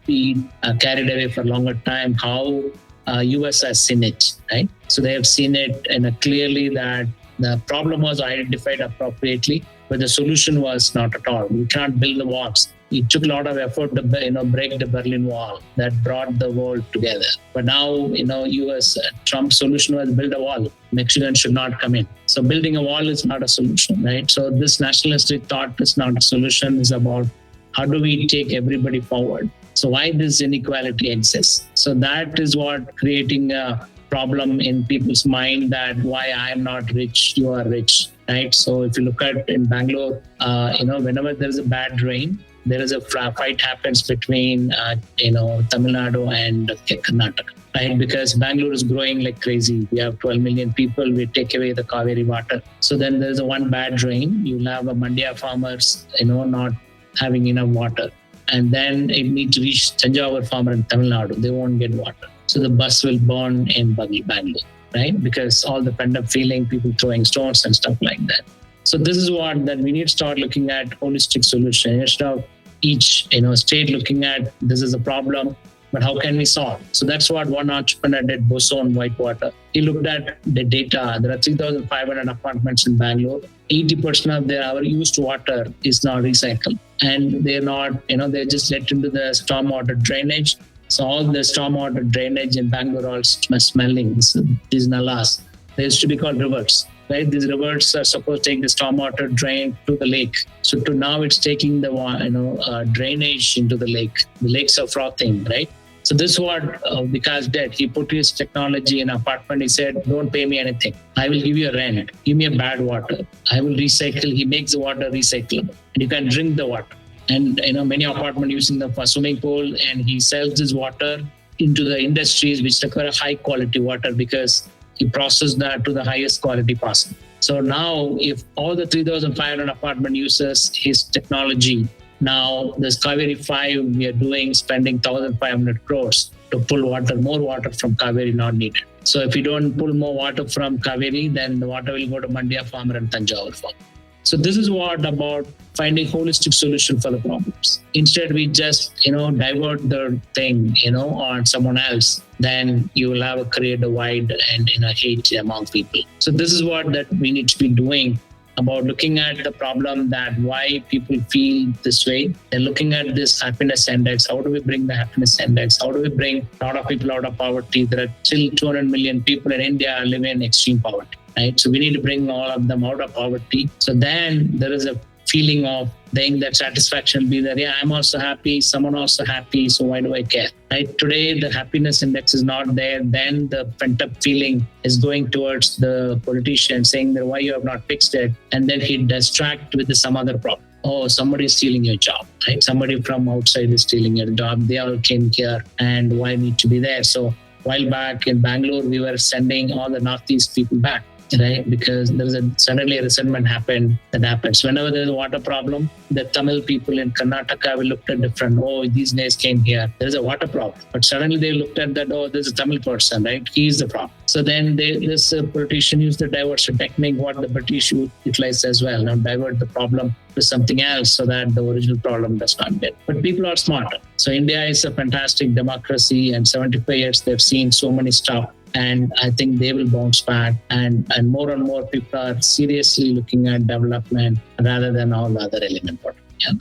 be carried away for a longer time. How US has seen it, right? So they have seen it clearly that the problem was identified appropriately, but the solution was not at all. We can't build the walls. It took a lot of effort to break the Berlin Wall that brought the world together. But now, US Trump's solution was build a wall. Mexicans should not come in. So building a wall is not a solution, right? So this nationalistic thought is not a solution. It's about how do we take everybody forward. So why this inequality exists? So that is what creating a problem in people's mind, that why I am not rich, you are rich, right? So if you look at in Bangalore, whenever there is a bad rain, there is a fight happens between Tamil Nadu and Karnataka, right? Because Bangalore is growing like crazy. We have 12 million people. We take away the Kaveri water. So then there's a one bad rain. You'll have a Mandya farmers, not having enough water. And then it needs to reach Tanjavur farmer in Tamil Nadu. They won't get water. So the bus will burn in Bangalore, right? Because all the pent-up feeling, people throwing stones and stuff like that. So this is what that we need to start looking at holistic solution instead of each state looking at this is a problem, but how can we solve? So that's what one entrepreneur did, Boson Whitewater. He looked at the data. There are 3,500 apartments in Bangalore. 80% of our used water is now recycled. And they're not, they're just let into the stormwater drainage. So all the stormwater drainage in Bangalore are all smelling. These nalas, they used to be called rivers, right? These rivers are supposed to take the stormwater drain to the lake. So to now it's taking the drainage into the lake. The lakes are frothing, right? So this is what Vikas did. He put his technology in an apartment. He said, don't pay me anything. I will give you a rent. Give me a bad water. I will recycle. He makes the water recyclable. And you can drink the water. And many apartments using them for swimming pool. And he sells his water into the industries which require high quality water because he processed that to the highest quality possible. So now if all the 3,500 apartment uses his technology, now this Kaveri 5 we are spending 1,500 crores to pull more water from Kaveri not needed. So if you don't pull more water from Kaveri, then the water will go to Mandya farmer and Tanjavur farmer. So this is what about finding holistic solution for the problems. Instead, we just, divert the thing, on someone else, then you will create a wide and hate among people. So this is what that we need to be doing about looking at the problem that why people feel this way. And looking at this happiness index. How do we bring the happiness index? How do we bring a lot of people out of poverty? There are still 200 million people in India living in extreme poverty, right? So we need to bring all of them out of poverty. So then there is a feeling of saying that satisfaction will be there. Yeah, I'm also happy. Someone also happy. So why do I care? Right? Today, the happiness index is not there. Then the pent-up feeling is going towards the politician saying that why you have not fixed it. And then he distract with some other problem. Oh, somebody is stealing your job, right? Somebody from outside is stealing your job. They all came here and why need to be there? So a while back in Bangalore, we were sending all the Northeast people back. Right? Because suddenly a resentment happens. Whenever there's a water problem, the Tamil people in Karnataka will look at different, these guys came here. There's a water problem. But suddenly they looked at that, there's a Tamil person, right? He's the problem. So then this politician used the diversion technique, what the British utilized as well. Now divert the problem to something else so that the original problem does not get. But people are smarter. So India is a fantastic democracy and 75 years they've seen so many stuff. And I think they will bounce back and more people are seriously looking at development rather than all the other elements. Yeah.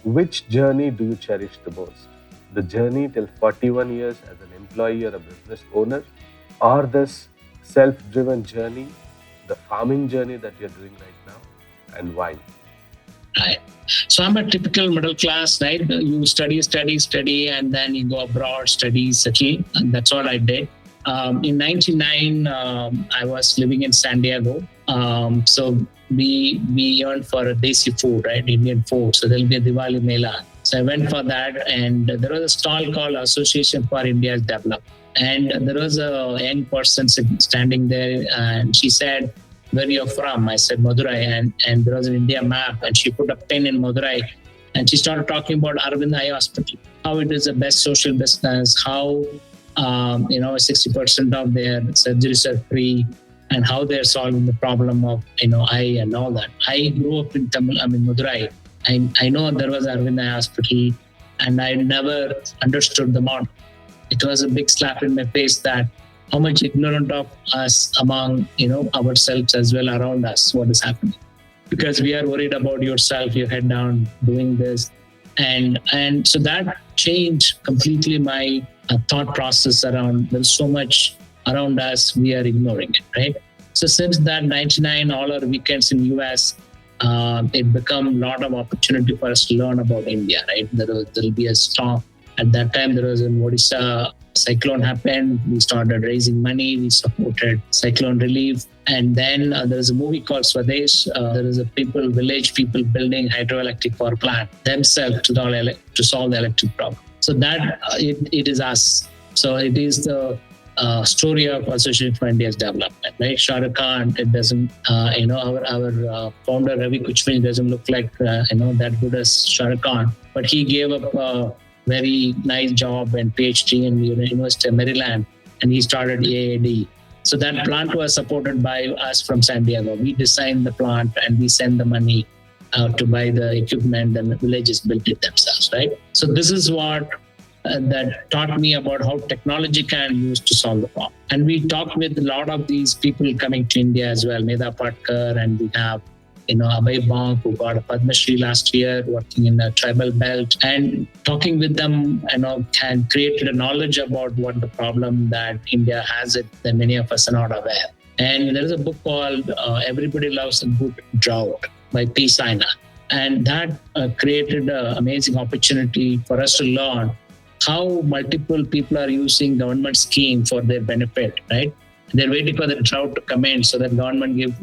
Which journey do you cherish the most? the journey till 41 years as an employee or a business owner, or this self-driven journey, the farming journey that you're doing right now, and why? Right. So I'm a typical middle class, right? You study, and then you go abroad, study, settle. And that's what I did. In 99, I was living in San Diego. So we earned for a desi food, right? Indian food. So there'll be a Diwali Mela. So I went for that, and there was a stall called Association for India's Development. And there was a young person standing there, and she said, "Where you're from?" I said, "Madurai." And there was an India map, and she put a pin in Madurai, and she started talking about Arvind Eye Hospital, how it is the best social business, how 60% of their surgeries are free, and how they're solving the problem of eye and all that. I grew up in Madurai. I know there was Arvind Eye Hospital, and I never understood the model. It was a big slap in my face that how much ignorant of us among ourselves as well around us, what is happening, because we are worried about yourself, your head down doing this, and so that changed completely my thought process around there's so much around us, we are ignoring it, right? So since that 99, all our weekends in US, it become a lot of opportunity for us to learn about India, right? There'll be a storm. At that time, there was an Odisha cyclone happened. We started raising money. We supported cyclone relief. And then there's a movie called Swadesh. There is a village people building hydroelectric power plant themselves to solve the electric problem. So that it is us. So it is the story of Association for India's Development, right? Shah Rukh Khan, it doesn't, our founder Ravi Kuchhwani doesn't look like, that good as Shah Rukh Khan, but he gave up a very nice job and PhD in University of Maryland, and he started AAD. So that plant was supported by us from San Diego. We designed the plant and we send the money to buy the equipment, and the villages built it themselves, right? So this is what that taught me about how technology can be used to solve the problem. And we talked with a lot of these people coming to India as well, Medha Patkar, and we have Abhay Bonk, who got a Padma Shri last year, working in a tribal belt, and talking with them, can create a knowledge about what the problem that India has it that many of us are not aware. And there is a book called Everybody Loves a Good Drought by P. Saina. And that created an amazing opportunity for us to learn how multiple people are using government scheme for their benefit, right? They're waiting for the drought to come in so that government give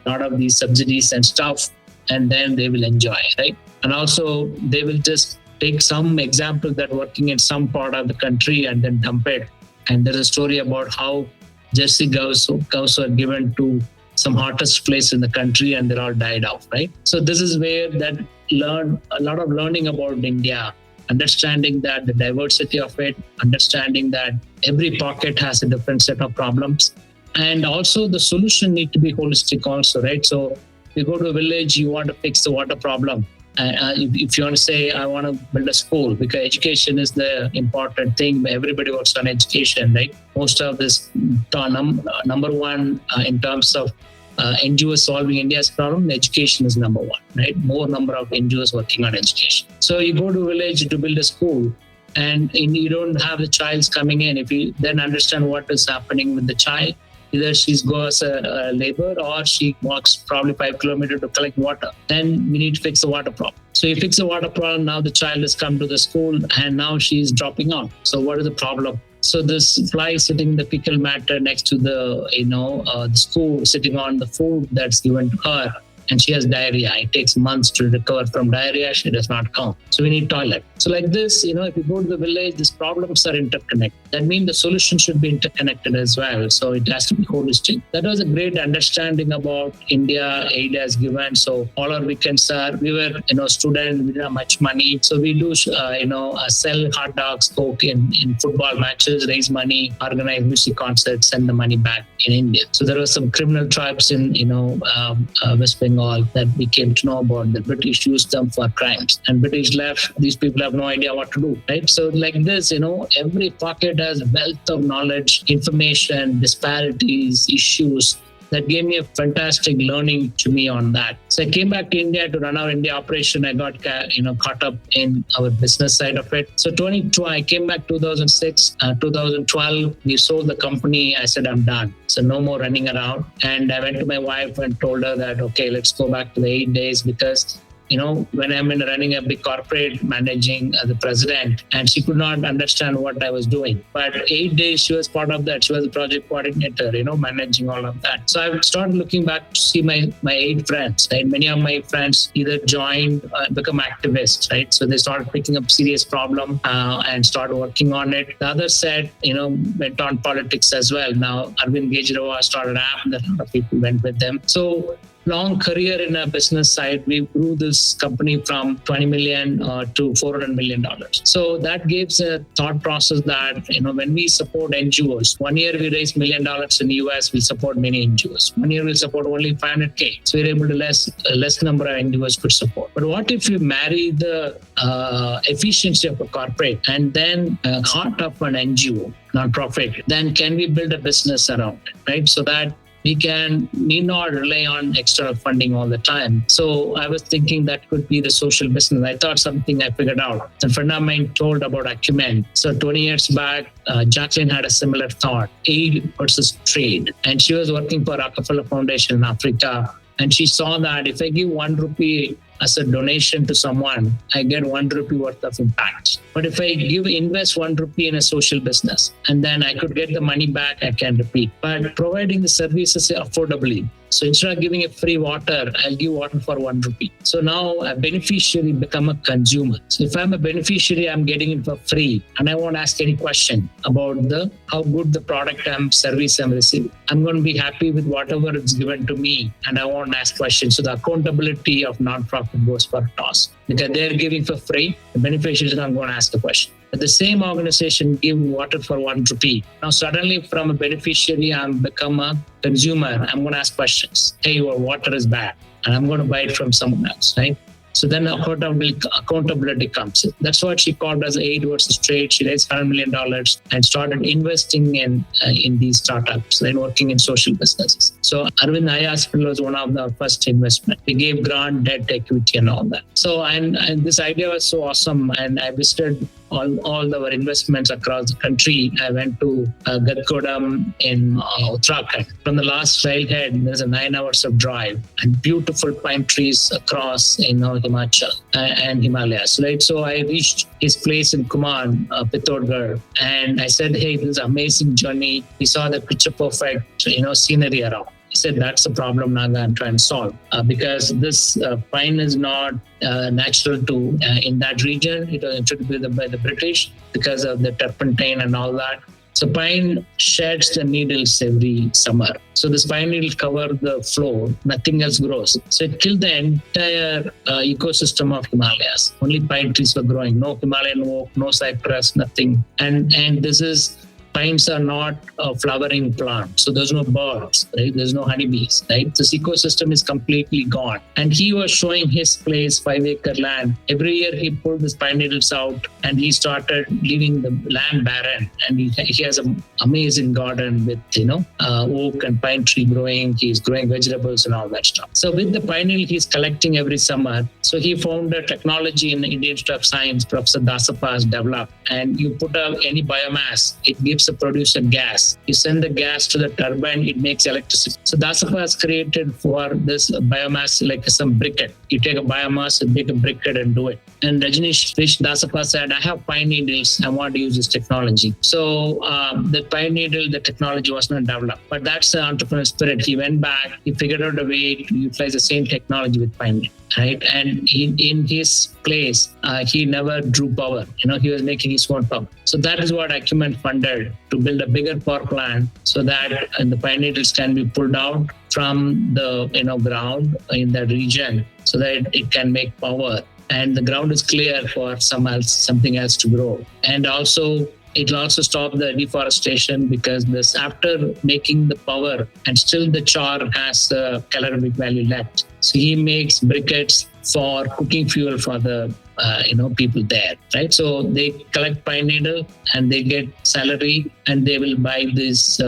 a lot of these subsidies and stuff, and then they will enjoy, right? And also they will just take some example that working in some part of the country and then dump it. And there's a story about how Jersey cows were given to some hottest place in the country and they're all died off, right? So this is where that learn a lot of learning about India, understanding that the diversity of it, understanding that every pocket has a different set of problems. And also the solution need to be holistic also, right? So you go to a village, you want to fix the water problem. If you want to say, I want to build a school, because education is the important thing. Everybody works on education, right? Most of this number one in terms of NGOs solving India's problem, education is number one, right? More number of NGOs working on education. So you go to a village to build a school, and you don't have the child's coming in. If you then understand what is happening with the child, either she goes a labor or she walks probably 5 kilometers to collect water. Then we need to fix the water problem. So you fix the water problem, now the child has come to the school and now she's dropping out. So what is the problem? So this fly sitting in the fecal matter next to the, the school, sitting on the food that's given to her, and she has diarrhea. It takes months to recover from diarrhea. She does not come. So we need toilet. So like this, if you go to the village, these problems are interconnected. That means the solution should be interconnected as well. So it has to be holistic. That was a great understanding about India. Aid has given. So all our weekends we were, student, we didn't have much money. So we do, sell hot dogs, coke in football matches, raise money, organize music concerts, send the money back in India. So there were some criminal tribes in, West Bengal that we came to know about. The British used them for crimes, and British left. These people have no idea what to do, right? So like this, every pocket has a wealth of knowledge, information, disparities, issues, that gave me a fantastic learning to me on that. So I came back to India to run our India operation. I got caught up in our business side of it. So 2012, I came back 2006, 2012, we sold the company. I said, I'm done. So no more running around. And I went to my wife and told her that, okay, let's go back to the 8 days, because when I'm running a big corporate, managing the president, and she could not understand what I was doing. But 8 days, she was part of that. She was the project coordinator, managing all of that. So I started looking back to see my 8 friends, right? Many of my friends either joined, become activists, right? So they started picking up serious problem and started working on it. The others said, went on politics as well. Now, Arvind Kejriwal started an app that a lot of people went with them. So long career in a business side, we grew this company from 20 million to $400 million. So that gives a thought process that, when we support NGOs, 1 year we raised $1 million in the US, we support many NGOs. 1 year we'll support only 500K. So we're able to less number of NGOs could support. But what if you marry the efficiency of a corporate and then heart of an NGO, nonprofit, then can we build a business around it, right? So that we need not rely on external funding all the time. So I was thinking that could be the social business. I thought something I figured out. A friend of mine told about Acumen. So 20 years back, Jacqueline had a similar thought, aid versus trade. And she was working for Rockefeller Foundation in Africa. And she saw that if I give 1 rupee as a donation to someone, I get 1 rupee worth of impact. But if I invest 1 rupee in a social business, and then I could get the money back, I can repeat. But providing the services affordably. So instead of giving a free water, I'll give water for 1 rupee. So now a beneficiary become a consumer. So if I'm a beneficiary, I'm getting it for free, and I won't ask any question about how good the product service I'm receiving. I'm going to be happy with whatever is given to me, and I won't ask questions. So the accountability of nonprofit goes for a toss, because they're giving for free. The beneficiary is not going to ask a question. But the same organization give water for 1 rupee. Now suddenly from a beneficiary, I'm become a consumer. I'm going to ask questions. Hey, your water is bad, and I'm going to buy it from someone else, right? So then accountability comes in. That's what she called as aid versus trade. She raised $100 million and started investing in these startups and working in social businesses. So Arvind Eye Hospital was one of the first investment. We gave grant, debt, equity, and all that. So and this idea was so awesome, and I visited all our investments across the country. I went to Gatkodam in Uttarakhand. From the last trailhead, there's a 9 hours of drive and beautiful pine trees across Himachal and Himalayas, right? So I reached his place in Kumaon, Pittorgarh, and I said, hey, this is an amazing journey. We saw the picture perfect, scenery around. He said, that's the problem, Naga, I'm trying to solve. Because this pine is not natural to in that region. It was introduced by the British because of the turpentine and all that. So pine sheds the needles every summer. So this pine needle cover the floor, nothing else grows. So it killed the entire ecosystem of Himalayas. Only pine trees were growing, no Himalayan oak, no cypress, nothing. And pines are not a flowering plant. So there's no birds, right? There's no honeybees, right? This ecosystem is completely gone. And he was showing his place, 5-acre land. Every year he pulled his pine needles out and he started leaving the land barren. And he has an amazing garden with, oak and pine tree growing. He's growing vegetables and all that stuff. So with the pine needle, he's collecting every summer. So he found a technology in the Indian Institute of Science, Professor Dasapa has developed. And you put out any biomass, it gives a producer gas. You send the gas to the turbine, it makes electricity. So Dasapa has created for this biomass like some briquette. You take a biomass and make a briquette and do it. And Rajneesh Dasapa said, I have pine needles, I want to use this technology. So the pine needle, the technology was not developed. But that's the entrepreneur spirit. He went back, he figured out a way to utilize the same technology with pine needle. Right, and in his place, he never drew power. He was making his own power. So that is what Acumen funded, to build a bigger power plant so that the pine needles can be pulled out from the ground in that region, so that it can make power, and the ground is clear for something else to grow. And also, it will also stop the deforestation, because this, after making the power and still the char has calorific value left. So he makes briquettes for cooking fuel for the people there, right? So they collect pine needle and they get salary, and they will buy this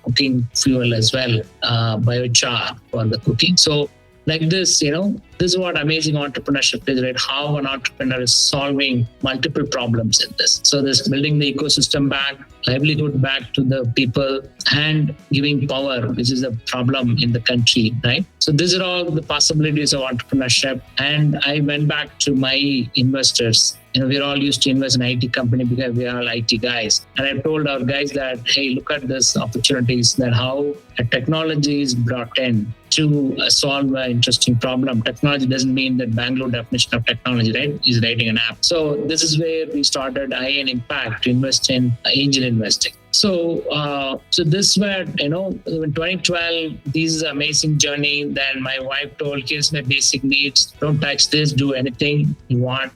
cooking fuel as well, biochar for the cooking. So like this, this is what amazing entrepreneurship is, right? How an entrepreneur is solving multiple problems in this. So this building the ecosystem back, livelihood back to the people, and giving power, which is a problem in the country, right? So these are all the possibilities of entrepreneurship. And I went back to my investors. We're all used to invest in IT company because we are all IT guys. And I told our guys that, hey, look at this opportunities, that how a technology is brought in to solve an interesting problem. Technology doesn't mean that Banglore definition of technology, right, is writing an app. So this is where we started IN Impact to invest in angel investing. So this were, in 2012, this is an amazing journey. Then my wife told, here's my basic needs. Don't touch this, do anything you want.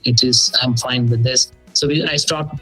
I'm fine with this. So I stopped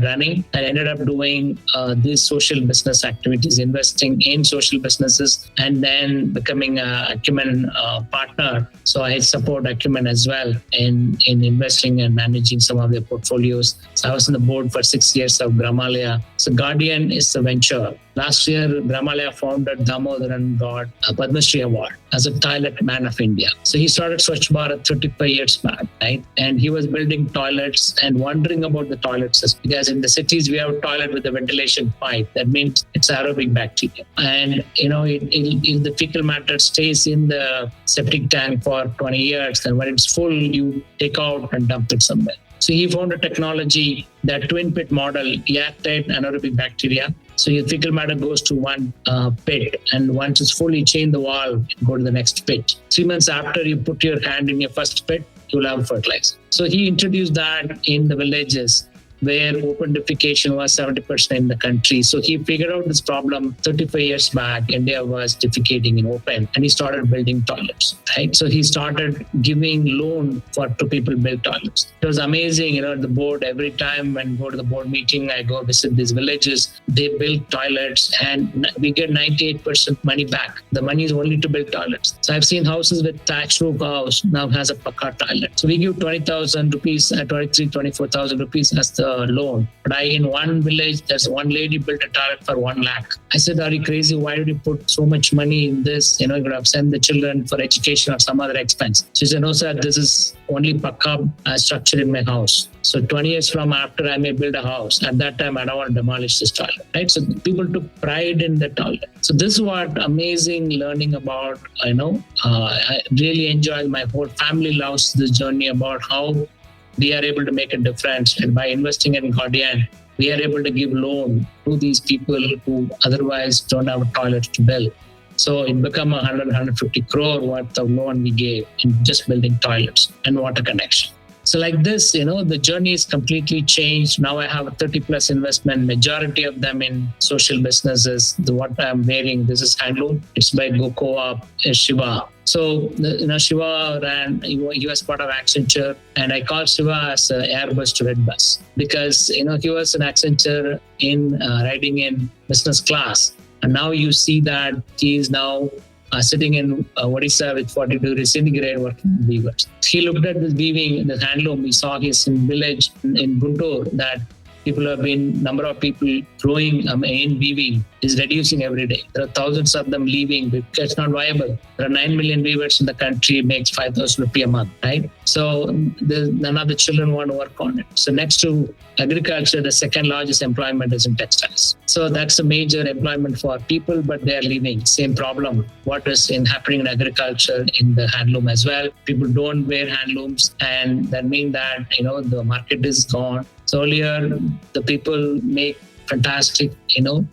running and ended up doing these social business activities, investing in social businesses, and then becoming a Acumen partner. So I support Acumen as well in investing and managing some of their portfolios. So I was on the board for 6 years of Gramalaya. So Guardian is the venture. Last year, Gramalaya founder Damodaran got a Padma Shri Award as a toilet man of India. So he started Swachh Bharat 35 years back, right? And he was building toilets and wondering about the toilet system. Because in the cities, we have a toilet with a ventilation pipe. That means it's aerobic bacteria. And, if the fecal matter stays in the septic tank for 20 years, then when it's full, you take out and dump it somewhere. So he found a technology, that twin pit model, airtight anaerobic bacteria. So your fecal matter goes to one pit, and once it's fully chain the wall, go to the next pit. 3 months after you put your hand in your first pit, you'll have fertilizer. So he introduced that in the villages where open defecation was 70% in the country. So he figured out this problem 35 years back. India was defecating in open, and he started building toilets, right? So he started giving loan to people build toilets. It was amazing, the board, every time when I go to the board meeting, I go visit these villages, they build toilets and we get 98% money back. The money is only to build toilets. So I've seen houses with thatch roof house now has a Pakka toilet. So we give 20,000 rupees, 24,000 rupees as the loan. But in one village, there's one lady built a toilet for 1 lakh. I said, are you crazy? Why did you put so much money in this? You could have sent the children for education or some other expense. She said, no, sir, this is only Pakka structure in my house. So 20 years from after, I may build a house. At that time, I don't want to demolish this toilet, right? So people took pride in the toilet. So this is what amazing learning about, I really enjoyed. My whole family loves this journey about how we are able to make a difference. And by investing in Guardian, we are able to give loan to these people who otherwise don't have a toilet to build. So it became 150 crore worth of loan we gave in just building toilets and water connection. So like this, the journey is completely changed. Now I have a 30 plus investment, majority of them in social businesses. What I'm wearing, this is handloom. It's by GoCo-op, Shiva. So, Shiva he was part of Accenture, and I call Shiva as Airbus to Red Bus because, he was an Accenture in riding in business class. And now you see that he is now sitting in Odisha with 40 degrees centigrade working with weavers. He looked at this weaving, the handloom. He saw his village in Guntur that number of people growing in weaving is reducing every day. There are thousands of them leaving because it's not viable. There are 9 million weavers in the country, makes 5,000 rupees a month, right? So none of the children want to work on it. So next to agriculture, the second largest employment is in textiles. So that's a major employment for people, but they are leaving. Same problem. What is happening in agriculture, in the handloom as well. People don't wear handlooms, and that means that, the market is gone. So earlier, the people make fantastic,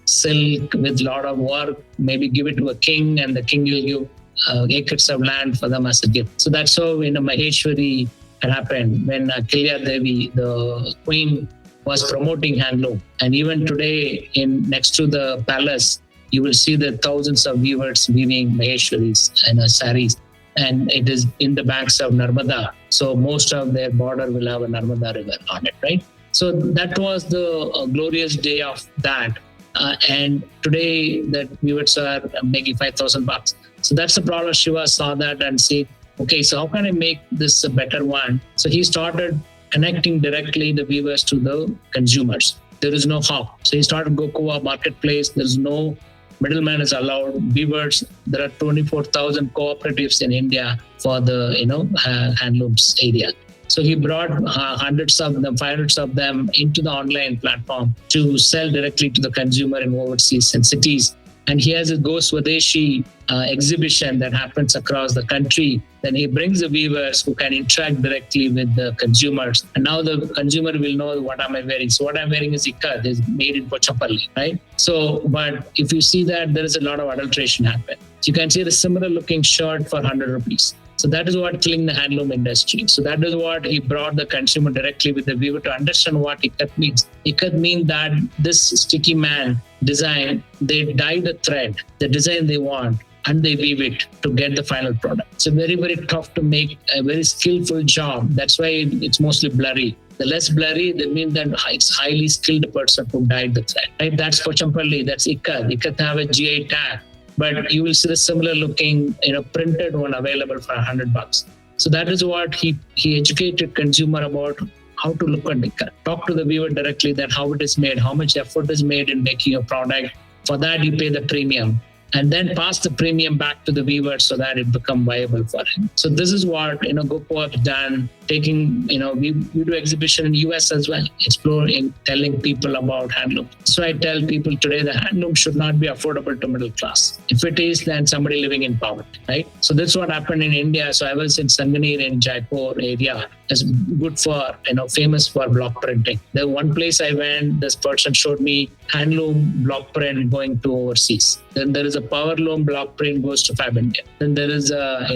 silk with a lot of work, maybe give it to a king, and the king will give acres of land for them as a gift. So that's how, Maheshwari had happened when Kilya Devi, the queen, was promoting handloom. And even today, next to the palace, you will see the thousands of weavers weaving Maheshwaris and saris. And it is in the banks of Narmada. So most of their border will have a Narmada river on it, right? So that was the glorious day of that. And today, the viewers are making $5,000. So that's the problem. Shiva saw that and said, okay, so how can I make this a better one? So he started connecting directly the weavers to the consumers. There is no how. So he started Gokoa marketplace. There's no middleman is allowed. Weavers, there are 24,000 cooperatives in India for the handlooms area. So he brought hundreds of them, 500 of them into the online platform to sell directly to the consumer in overseas and cities. And he has a Go Swadeshi exhibition that happens across the country. Then he brings the weavers who can interact directly with the consumers. And now the consumer will know what am I wearing. So what I'm wearing is ikat, is made in Pochampalli, right? So, but if you see that, there is a lot of adulteration happen. So you can see the similar looking shirt for 100 rupees. So that is what killing the handloom industry. So that is what he brought the consumer directly with the weaver to understand what ikat means. Ikat means that this sticky man design, they dye the thread, the design they want, and they weave it to get the final product. It's a very, very tough to make, a very skillful job. That's why it's mostly blurry. The less blurry, they mean that it's highly skilled person who dyed the thread. Right? That's Pochampalli, that's ikat. Ikat have a GI tag. But you will see the similar looking, printed one available for $100. So that is what he educated consumer about how to look at ikat. Talk to the weaver directly that how it is made, how much effort is made in making a product. For that, you pay the premium. And then pass the premium back to the weaver so that it become viable for him. So this is what GoPro have done. Taking, we do exhibition in US as well, exploring, telling people about handloom. So I tell people today the handloom should not be affordable to middle class. If it is, then somebody living in poverty, right? So that's what happened in India. So I was in Sanganer in Jaipur area. It's good for, famous for block printing. The one place I went, this person showed me handloom block print going to overseas. Then there is a power loom block print goes to Fab India. Then there is a,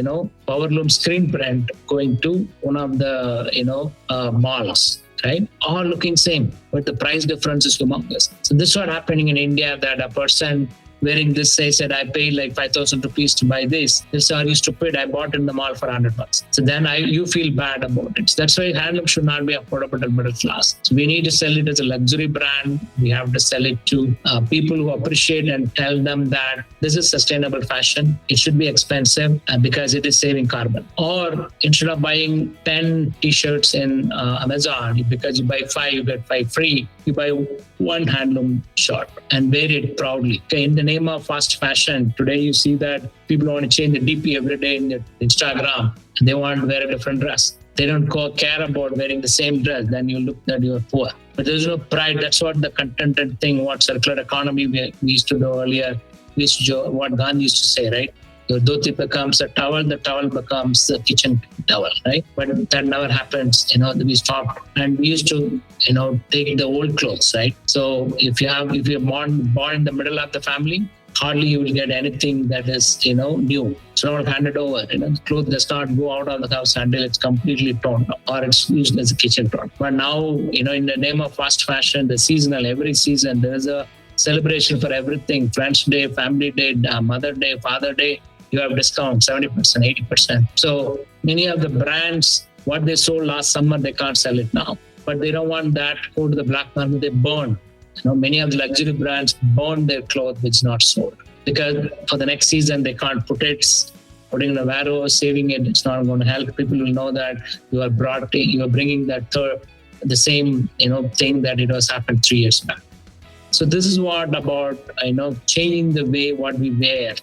power loom screen print going to one of the, malls, right? All looking same, but the price difference is humongous. So this is what happening in India, that a person wearing this said, I paid like 5,000 rupees to buy this. This are you stupid? I bought in the mall for $100. So then you feel bad about it. So that's why handloom should not be affordable to middle class. So we need to sell it as a luxury brand. We have to sell it to people who appreciate and tell them that this is sustainable fashion. It should be expensive because it is saving carbon. Or instead of buying 10 t-shirts in Amazon, because you buy 5, you get 5 free, you buy one handloom shirt and wear it proudly. Okay, in the name of fast fashion, today you see that people want to change the DP every day in their Instagram. They want to wear a different dress. They don't care about wearing the same dress. Then you look that you're poor. But there's no pride. That's what the contented thing, what circular economy we used to do earlier. What Gandhi used to say, right? Your dhoti becomes a towel, the towel becomes the kitchen towel, right? But that never happens, we stopped. And we used to, take the old clothes, right? So if you're born in the middle of the family, hardly you will get anything that is, new. It's not handed over. The clothes does not go out of the house until it's completely torn or it's used as a kitchen product. But now, in the name of fast fashion, the seasonal, every season, there is a celebration for everything. Friends Day, Family Day, Mother Day, Father Day. You have discount 70%, 80%. So many of the brands, what they sold last summer, they can't sell it now. But they don't want that to go to the black market. They burn. Many of the luxury brands burn their clothes which is not sold. Because for the next season, they can't putting in a warehouse, saving it. It's not going to help. People will know that you are bringing that the same, thing that it was happened 3 years back. So this is what about, changing the way what we wear.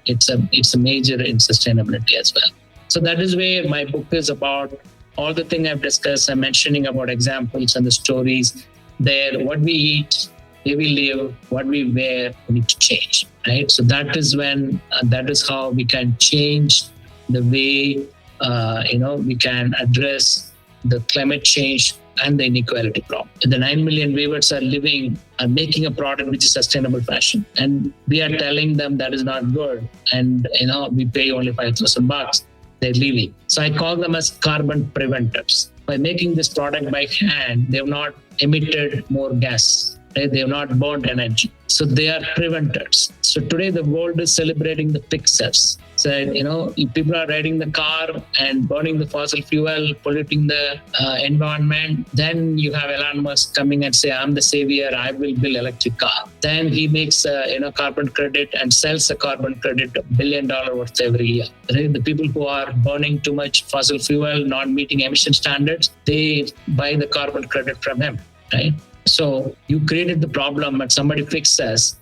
It's a major in sustainability as well. So that is where my book is about. All the things I've discussed, I'm mentioning about examples and the stories there. What we eat, where we live, what we wear, we need to change, right? So that is when, that is how we can change the way, we can address the climate change and the inequality problem. The 9 million weavers are making a product which is sustainable fashion. And we are telling them that is not good. And, we pay only $5,000. They're leaving. So I call them as carbon preventers. By making this product by hand, they have not emitted more gas, right? They have not burned energy. So they are preventers. So today the world is celebrating the fixers. So, if people are riding the car and burning the fossil fuel, polluting the environment, then you have Elon Musk coming and say, I'm the savior, I will build electric car. Then he makes carbon credit and sells a carbon credit $1 billion worth every year. Right? The people who are burning too much fossil fuel, not meeting emission standards, they buy the carbon credit from him, right? So you created the problem and somebody fixes,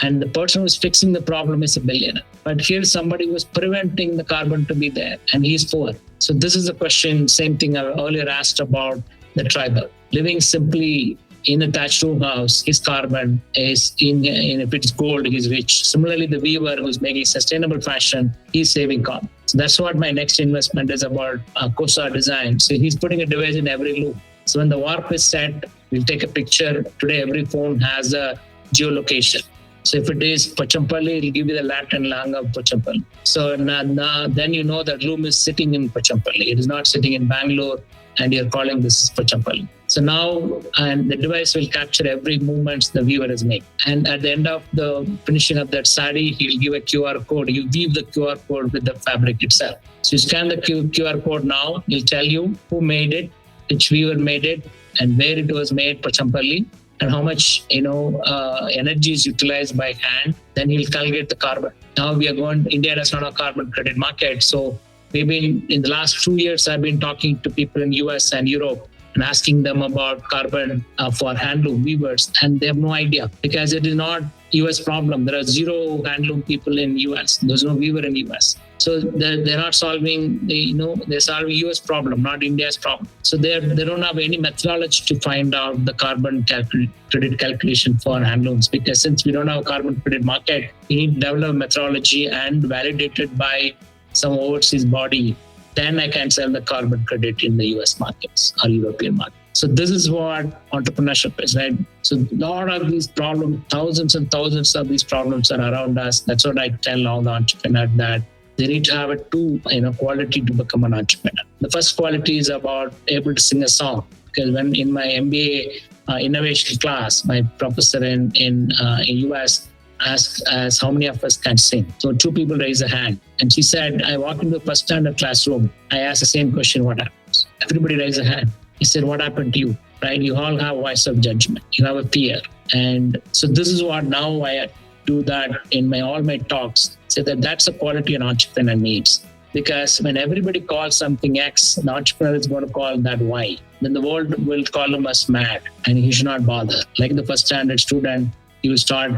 and the person who's fixing the problem is a billionaire. But here's somebody who's preventing the carbon to be there, and he's poor. So this is a question, same thing I earlier asked about the tribal. Living simply in a thatched room house, his carbon is if it's gold, he's rich. Similarly, the weaver who's making sustainable fashion, he's saving carbon. So that's what my next investment is about, COSA Design. So he's putting a device in every loop. So when the warp is set, we'll take a picture. Today, every phone has a geolocation. So if it is Pochampalli, it'll give you the Latin lang of Pochampalli. So then you know that loom is sitting in Pochampalli. It is not sitting in Banglore, and you're calling this Pochampalli. So now, and the device will capture every movement the viewer is making. And at the end of the finishing of that sari, he'll give a QR code. You weave the QR code with the fabric itself. So you scan the QR code now. He'll tell you who made it, which weaver made it, and where it was made, Pochampalli, and how much energy is utilized by hand. Then he'll calculate the carbon. Now India does not have a carbon credit market. So maybe in the last 2 years, I've been talking to people in US and Europe and asking them about carbon for handloom weavers, and they have no idea because it is not US problem. There are zero handloom people in US. There's no weaver in US. So they're not solving, they're solving US problem, not India's problem. So they don't have any methodology to find out the carbon credit calculation for handlooms, because since we don't have a carbon credit market, we need to develop a methodology and validate it by some overseas body. Then I can sell the carbon credit in the US markets or European market. So this is what entrepreneurship is, right? So a lot of these problems, thousands and thousands of these problems are around us. That's what I tell all the entrepreneurs, that they need to have a quality to become an entrepreneur. The first quality is about able to sing a song. Because when in my MBA innovation class, my professor in US asked us how many of us can sing. So 2 people raised a hand. And she said, I walk into the first standard classroom. I asked the same question, what happens? Everybody raised a hand. He said, what happened to you? Right? You all have voice of judgment. You have a fear. And so this is what now I do that in all my talks. Say that's a quality an entrepreneur needs. Because when everybody calls something X, the entrepreneur is going to call that Y. Then the world will call him as mad, and he should not bother. Like the first standard student, he will start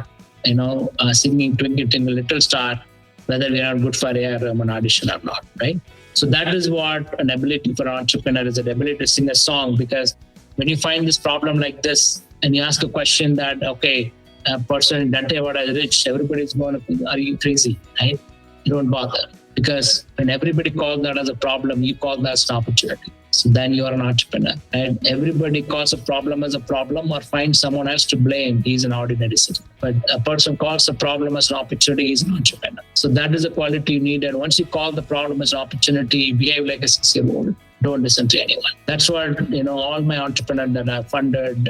singing Twinkle Twinkle Little Star, whether we are good for an audition or not, right? So that is what an ability for an entrepreneur is, an ability to sing a song. Because when you find this problem like this and you ask a question that, okay, a person in Dante Award is rich, everybody's going to, are you crazy, right? You don't bother. Because when everybody calls that as a problem, you call that as an opportunity. So then you are an entrepreneur. And everybody calls a problem as a problem or finds someone else to blame, he's an ordinary citizen. But a person calls a problem as an opportunity, he's an entrepreneur. So that is a quality you need. And once you call the problem as an opportunity, behave like a 6-year-old. Don't listen to anyone. That's what, all my entrepreneurs that I've funded,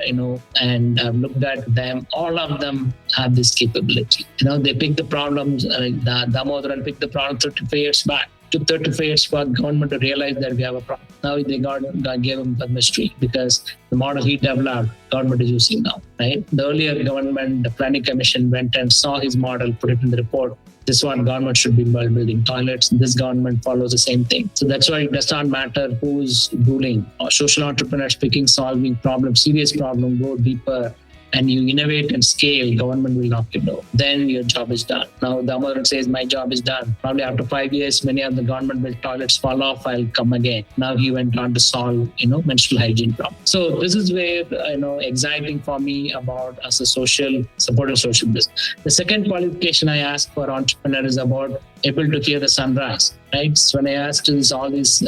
and I've looked at them, all of them have this capability. They pick the problems, like Damodaran picked the problem 35 years back. Took 35 years for government to realize that we have a problem. Now they gave him Padma Shri because the model he developed, government is using now, right? The earlier government, the planning commission went and saw his model, put it in the report. This one government should be building toilets. This government follows the same thing. So that's why it does not matter who's ruling. Or social entrepreneurs picking, solving problems, serious problem, go deeper, and you innovate and scale, government will knock you down. Then your job is done. Now the Amazon says, my job is done. Probably after 5 years, many of the government built toilets fall off, I'll come again. Now he went on to solve, menstrual hygiene problem. So this is where, exciting for me about as a supportive social business. The second qualification I ask for entrepreneurs is about able to hear the sunrise, right? So when I asked all these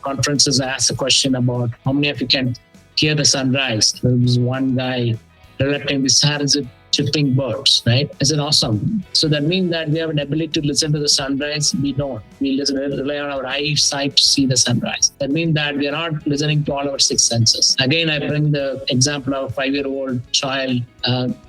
conferences, I asked a question about how many of you can hear the sunrise. There was one guy developing this horizon chirping birds, right? I said, awesome. So that means that we have an ability to listen to the sunrise. We don't. We rely on our eyesight to see the sunrise. That means that we are not listening to all our six senses. Again, I bring the example of a 5-year-old child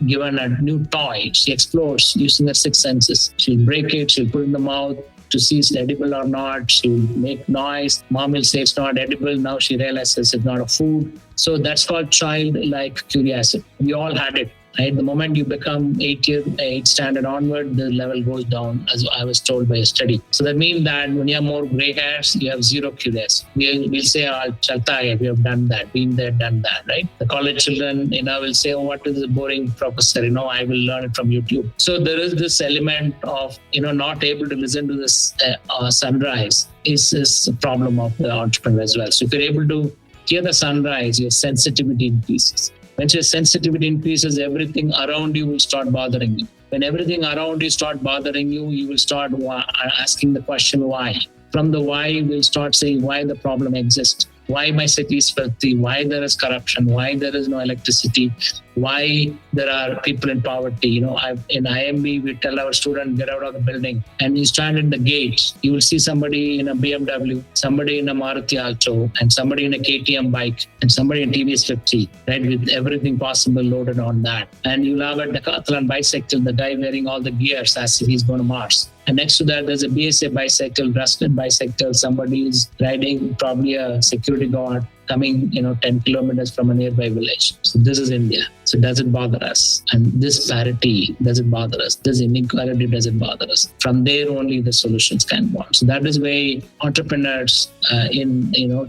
given a new toy. She explores using her six senses. She'll break it, she'll put it in the mouth, to see it's edible or not. She'll make noise. Mom will say it's not edible. Now she realizes it's not a food. So that's called childlike curiosity. We all had it. Right? The moment you become 8th standard onward, the level goes down, as I was told by a study. So that means that when you have more gray hairs, you have zero curiosity. We'll say, chalta, we have done that, been there, done that, right? The college children, will say, oh, what is the boring professor? I will learn it from YouTube. So there is this element of, not able to listen to this sunrise is a problem of the entrepreneur as well. So if you're able to hear the sunrise, your sensitivity increases. When your sensitivity increases, everything around you will start bothering you. When everything around you start bothering you, you will start asking the question why. From the why, we'll start saying why the problem exists. Why my city is filthy, why there is corruption, why there is no electricity, why there are people in poverty. In IMB, we tell our student, get out of the building. And you stand at the gate, you will see somebody in a BMW, somebody in a Maruti Alto, and somebody in a KTM bike, and somebody in TVS 50, right, with everything possible loaded on that. And you'll have a decathlon bicycle, the guy wearing all the gears as if he's going to Mars. And next to that, there's a BSA bicycle, rusted bicycle. Somebody is riding, probably a security guard, coming 10 kilometers from a nearby village. So this is India. So does it bother us? And this parity, does it bother us? This inequality, does it bother us? From there only the solutions can be born. So that is why entrepreneurs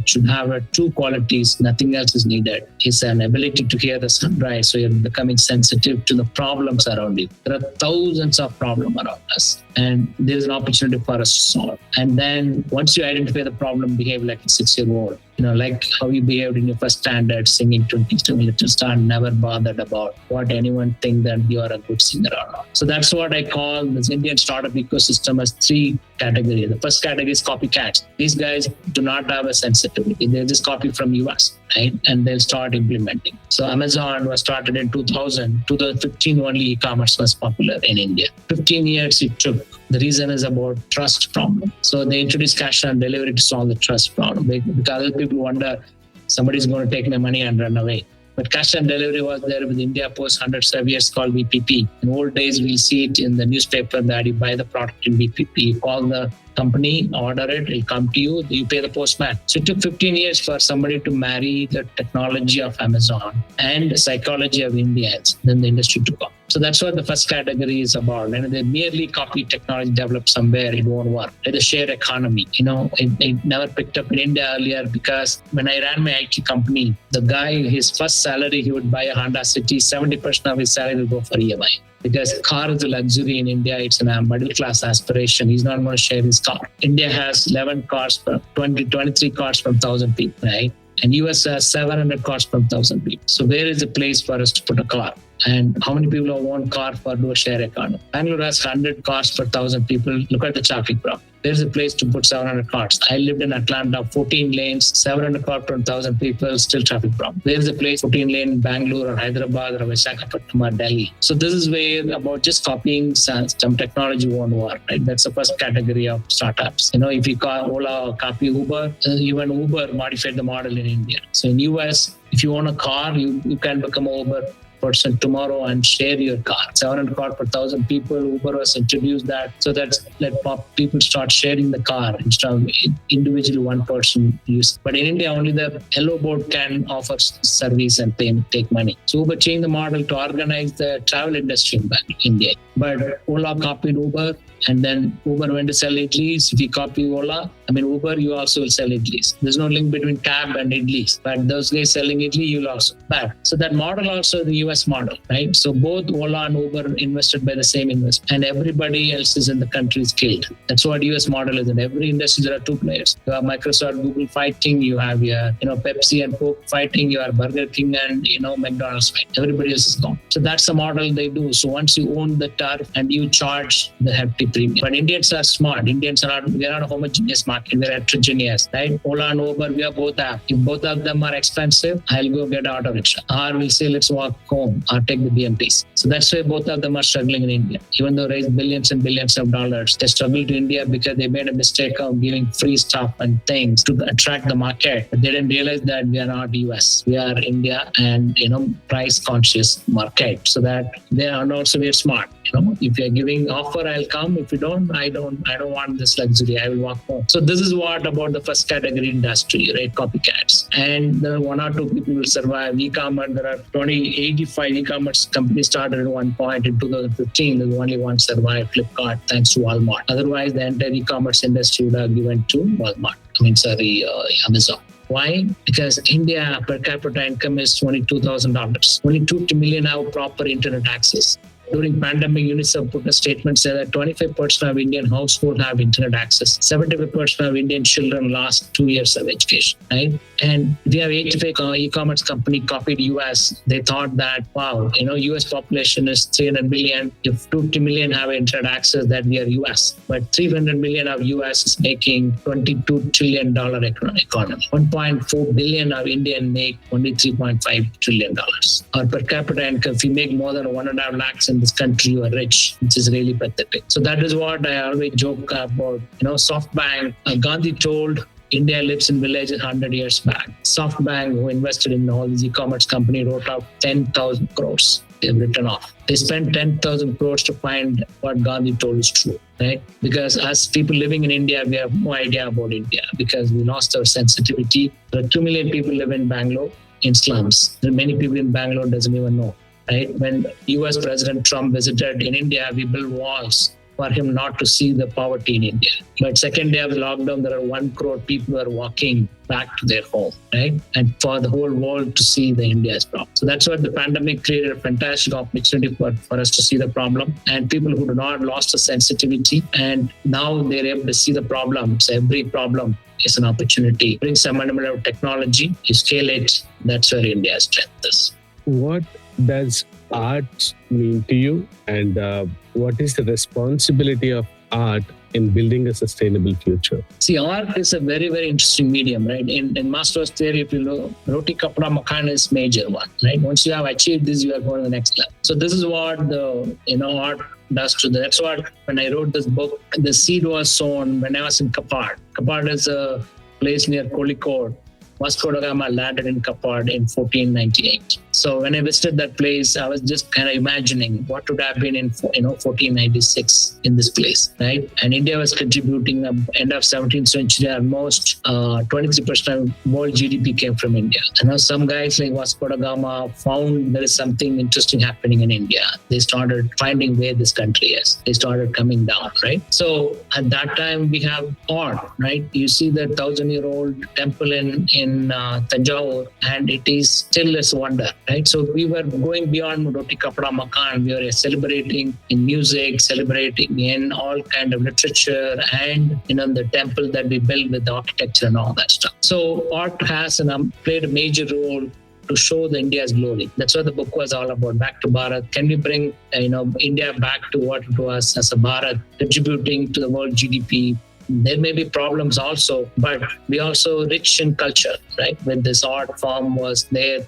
should have two qualities. Nothing else is needed. It's an ability to hear the sunrise. So you're becoming sensitive to the problems around you. There are thousands of problems around us. And there's an opportunity for us to solve. And then once you identify the problem, behave like a 6-year-old. Like how you behaved in your first standard, singing 22 Little Star, never bothered about what anyone think that you are a good singer or not. So that's what I call this Indian startup ecosystem as 3 categories. The first category is copycats. These guys do not have a sensitivity. They just copy from US, right? And they'll start implementing. So Amazon was started in 2000. 2015 only e-commerce was popular in India. 15 years it took. The reason is about trust problem. So they introduced cash on delivery to solve the trust problem. Because other people wonder, somebody's going to take my money and run away. But cash on delivery was there with India Post hundreds of years called VPP. In old days, we'll see it in the newspaper that you buy the product in VPP. You call the company, order it, it'll come to you, you pay the postman. So it took 15 years for somebody to marry the technology of Amazon and the psychology of Indians. Then the industry took off. So that's what the first category is about. And they merely copy technology developed somewhere, it won't work. Like the share economy, it never picked up in India earlier because when I ran my IT company, the guy, his first salary, he would buy a Honda City, 70% of his salary will go for EMI. Because car is a luxury in India, it's a middle class aspiration. He's not going to share his car. India has 11 cars per 23 cars per 1,000 people, right? And US has 700 cars per 1,000 people. So where is the place for us to put a car? And how many people have one car for do a share economy? Bangalore has 100 cars per 1,000 people. Look at the traffic problem. There's a place to put 700 cars. I lived in Atlanta, 14 lanes, 700 cars per 1,000 people, still traffic problem. There's a place, 14 lane in Bangalore or Hyderabad or Visakhapatnam or Delhi. So this is where about just copying some technology won't work, right? That's the first category of startups. If you call Ola or copy Uber, even Uber modified the model in India. So in US, if you own a car, you can become an Uber person tomorrow and share your car. 700 car per 1,000 people. Uber has introduced that so that let people start sharing the car instead of individually one person use. But in India, only the yellow board can offer service and take money. So Uber changed the model to organize the travel industry in India. But Ola copied Uber, and then Uber went to sell idlis. If you copy Uber, you also will sell idlis. There's no link between cab and idlis. But those guys selling idli, you'll also buy. So that model also the US model, right? So both Ola and Uber invested by the same investor, and everybody else is in the country is killed. That's what US model is. In every industry, there are 2 players. You have Microsoft, Google fighting. You have your, Pepsi and Coke fighting. You have Burger King and, McDonald's fighting. Everybody else is gone. So that's the model they do. So once you own the turf and you charge the hefty premium. But Indians are smart. We are not a homogeneous market. market. We're heterogeneous, right? Ola and Uber, we are both apps. If both of them are expensive, I'll go get auto rickshaw. Or we'll say, let's walk home or take the BMTs. So that's why both of them are struggling in India. Even though raised billions and billions of dollars, they struggle to India because they made a mistake of giving free stuff and things to attract the market. But they didn't realize that we are not US. We are India and, price conscious market. So that they are also very smart. If you're giving offer, I'll come. If you don't, I don't want this luxury. I will walk home. So this is what about the first category industry, right? Copycats. And there are one or two people will survive. E-commerce, there are 85 e-commerce companies started at one point in 2015. There's only one survived, Flipkart, thanks to Walmart. Otherwise, the entire e-commerce industry would have given to Walmart. Amazon. Why? Because India per capita income is $22,000. Only 2 million have proper internet access. During pandemic, UNICEF put a statement saying that 25% of Indian households have internet access. 75% of Indian children lost 2 years of education, right? And we have 85 e-commerce company copied US. They thought that, wow, US population is 300 million. If 2 million have internet access, that we are US. But 300 million of US is making $22 trillion economy. 1.4 billion of Indian make only $3.5 trillion. Our per capita income, if you make more than 1.5 lakhs in this country, you are rich, which is really pathetic. So that is what I always joke about. SoftBank, Gandhi told India lives in villages 100 years back. SoftBank, who invested in all these e-commerce company, wrote out 10,000 crores. They've written off. They spent 10,000 crores to find what Gandhi told is true, right? Because as people living in India, we have no idea about India because we lost our sensitivity. There are 2 million people live in Bangalore in slums. There are many people in Bangalore doesn't even know. Right? When US President Trump visited in India, we built walls for him not to see the poverty in India. But second day of the lockdown, there are 1 crore people who are walking back to their home, right? And for the whole world to see the India's problem. So that's what the pandemic created a fantastic opportunity for us to see the problem. And people who do not lost the sensitivity and now they're able to see the problem. So every problem is an opportunity. Bring some element of technology, you scale it, that's where India's strength is. What does art mean to you, and what is the responsibility of art in building a sustainable future? See, art is a very, very interesting medium, right? In Maslow's theory, if you know, roti kapda makan is major one, right? Once you have achieved this, you are going to the next level. So this is what the art does to that. That's what when I wrote this book, the seed was sown when I was in Kapad. Kapad is a place near Kozhikode. Vasco da Gama landed in Kapad in 1498. So when I visited that place, I was just kind of imagining what would have been in 1496 in this place, right? And India was contributing end of 17th century, almost 23% of world GDP came from India. And now some guys like Vasco da Gama found there is something interesting happening in India. They started finding where this country is. They started coming down, right? So at that time we have art, right? You see the 1,000-year-old temple in Tanjore, and it is still a wonder, right? So we were going beyond roti kapda makan. We were celebrating in music, celebrating in all kind of literature, and the temple that we built with the architecture and all that stuff. So art has played a major role to show the India's glory. That's what the book was all about. Back to Bharat. Can we bring India back to what it was as a Bharat, contributing to the world GDP? There may be problems also, but we also rich in culture, right? When this art form was there,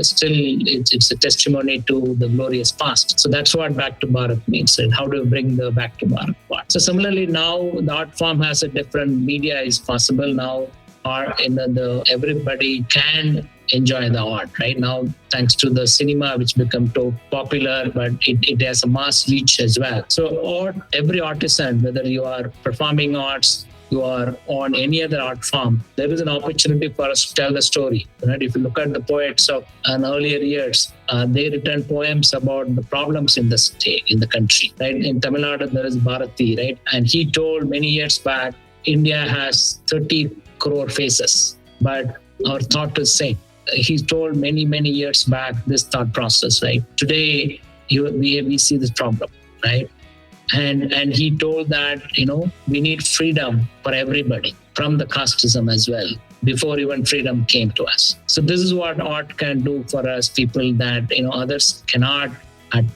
still it's a testimony to the glorious past. So that's what Back to Bharat means, and how do we bring the Back to Bharat part. So similarly, now the art form has a different media is possible now, or everybody can enjoy the art right now, thanks to the cinema, which become too popular, but it has a mass reach as well. So every artisan, whether you are performing arts, you are on any other art form, there is an opportunity for us to tell the story. Right? If you look at the poets of earlier years, they written poems about the problems in the state, in the country. Right? In Tamil Nadu, there is Bharati, right? And he told many years back, India has 30 crore faces, but our thought is same. He told many, many years back this thought process, right? Today, we see this problem, right? And he told that, we need freedom for everybody from the casteism as well, before even freedom came to us. So this is what art can do for us, people that, others cannot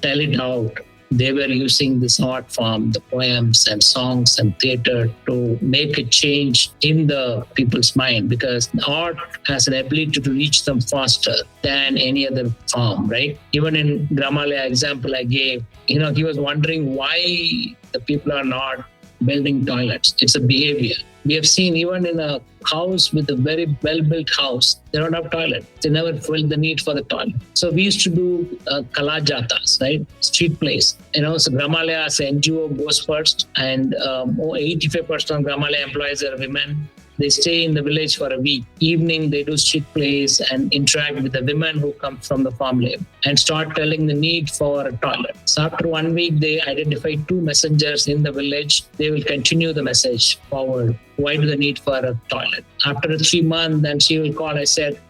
tell it out they were using this art form, the poems and songs and theater, to make a change in the people's mind, because art has an ability to reach them faster than any other form, right? Even in Gramalaya example I gave, he was wondering why the people are not building toilets. It's a behavior. We have seen even in a house with a very well-built house, they don't have toilet. They never felt the need for the toilet. So we used to do kalajatas, right? Street plays. So Gramalaya as an NGO goes first, and 85% of Gramalaya employees are women. They stay in the village for a week. Evening, they do street plays and interact with the women who come from the farm labor and start telling the need for a toilet. So after 1 week, they identify 2 messengers in the village. They will continue the message forward. Why do they need for a toilet? After 3 months, then she will call, I said,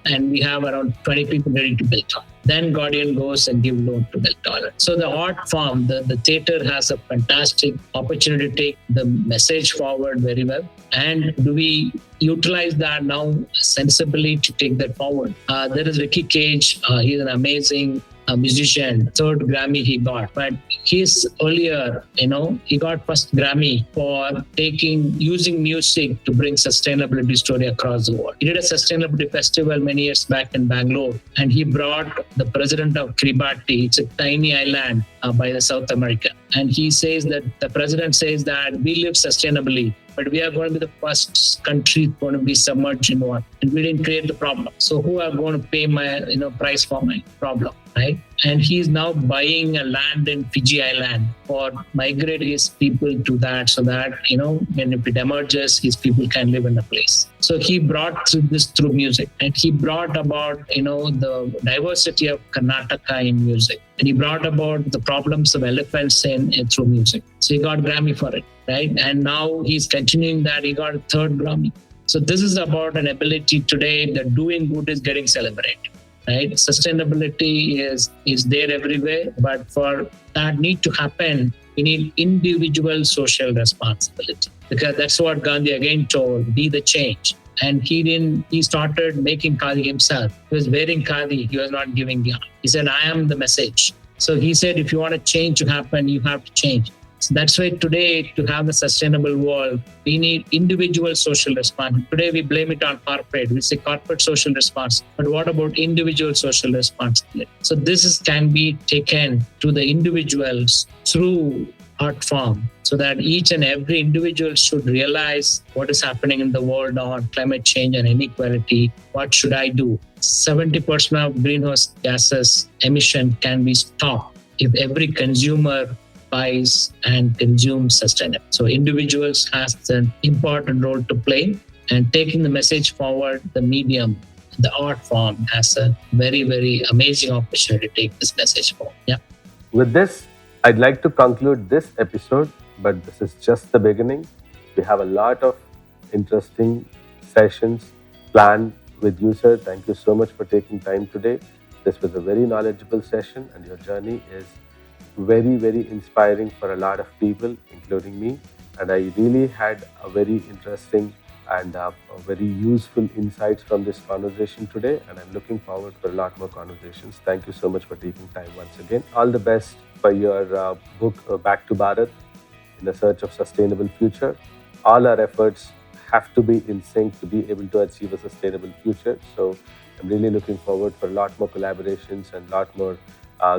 and we have around 20 people ready to build toilet. Then Guardian goes and give loan to build toilet. So the art form, the theater has a fantastic opportunity to take the message forward very well. And do we utilize that now sensibly to take that forward? There is Ricky Cage. He's an amazing musician. 3rd Grammy he got. But he's earlier, he got first Grammy for using music to bring sustainability story across the world. He did a sustainability festival many years back in Banglore, and he brought the president of Kiribati. It's a tiny island by the South America. And he says that the president says that we live sustainably, but we are going to be the first country going to be submerged in water, and we didn't create the problem. So who are going to pay my price for my problem, right? And he's now buying a land in Fiji Island for migrate his people to that, so that when it emerges, his people can live in the place. So he brought through music, and he brought about the diversity of Karnataka in music, and he brought about the problems of elephants through music. So he got Grammy for it, right? And now he's continuing that. He got a 3rd Grammy. So this is about an ability today that doing good is getting celebrated, right? Sustainability is there everywhere, but for that need to happen, we need individual social responsibility, because that's what Gandhi again told: be the change. And he started making khadi himself. He was wearing khadi. He was not giving yarn. He said, I am the message. So he said, if you want a change to happen, you have to change. So that's why today, to have a sustainable world, we need individual social responsibility. Today, we blame it on corporate. We say corporate social responsibility. But what about individual social responsibility? So this can be taken to the individuals through art form, so that each and every individual should realize what is happening in the world on climate change and inequality. What should I do? 70% of greenhouse gases emission can be stopped if every consumer buys and consumes sustainable. So individuals has an important role to play, and taking the message forward, the medium, the art form has a very, very amazing opportunity to take this message forward. Yeah. With this, I'd like to conclude this episode, but this is just the beginning. We have a lot of interesting sessions planned with you, sir. Thank you so much for taking time today. This was a very knowledgeable session, and your journey is very, very inspiring for a lot of people, including me. And I really had a very interesting and a very useful insights from this conversation today. And I'm looking forward for a lot more conversations. Thank you so much for taking time once again. All the best for your book, Back to Bharat, in the search of sustainable future. All our efforts have to be in sync to be able to achieve a sustainable future. So I'm really looking forward for a lot more collaborations and a lot more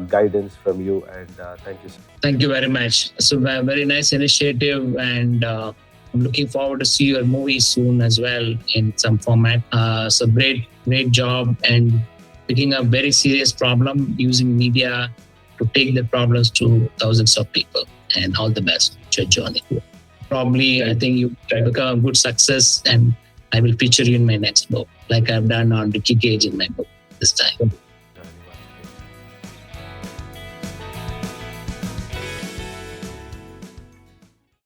guidance from you. And thank you. Thank you very much. So a very nice initiative, and I'm looking forward to see your movie soon as well in some format. So great job, and picking a very serious problem using media to take the problems to thousands of people. And all the best to your journey. Probably, I think you become a good success, and I will feature you in my next book, like I've done on Ricky Cage in my book this time.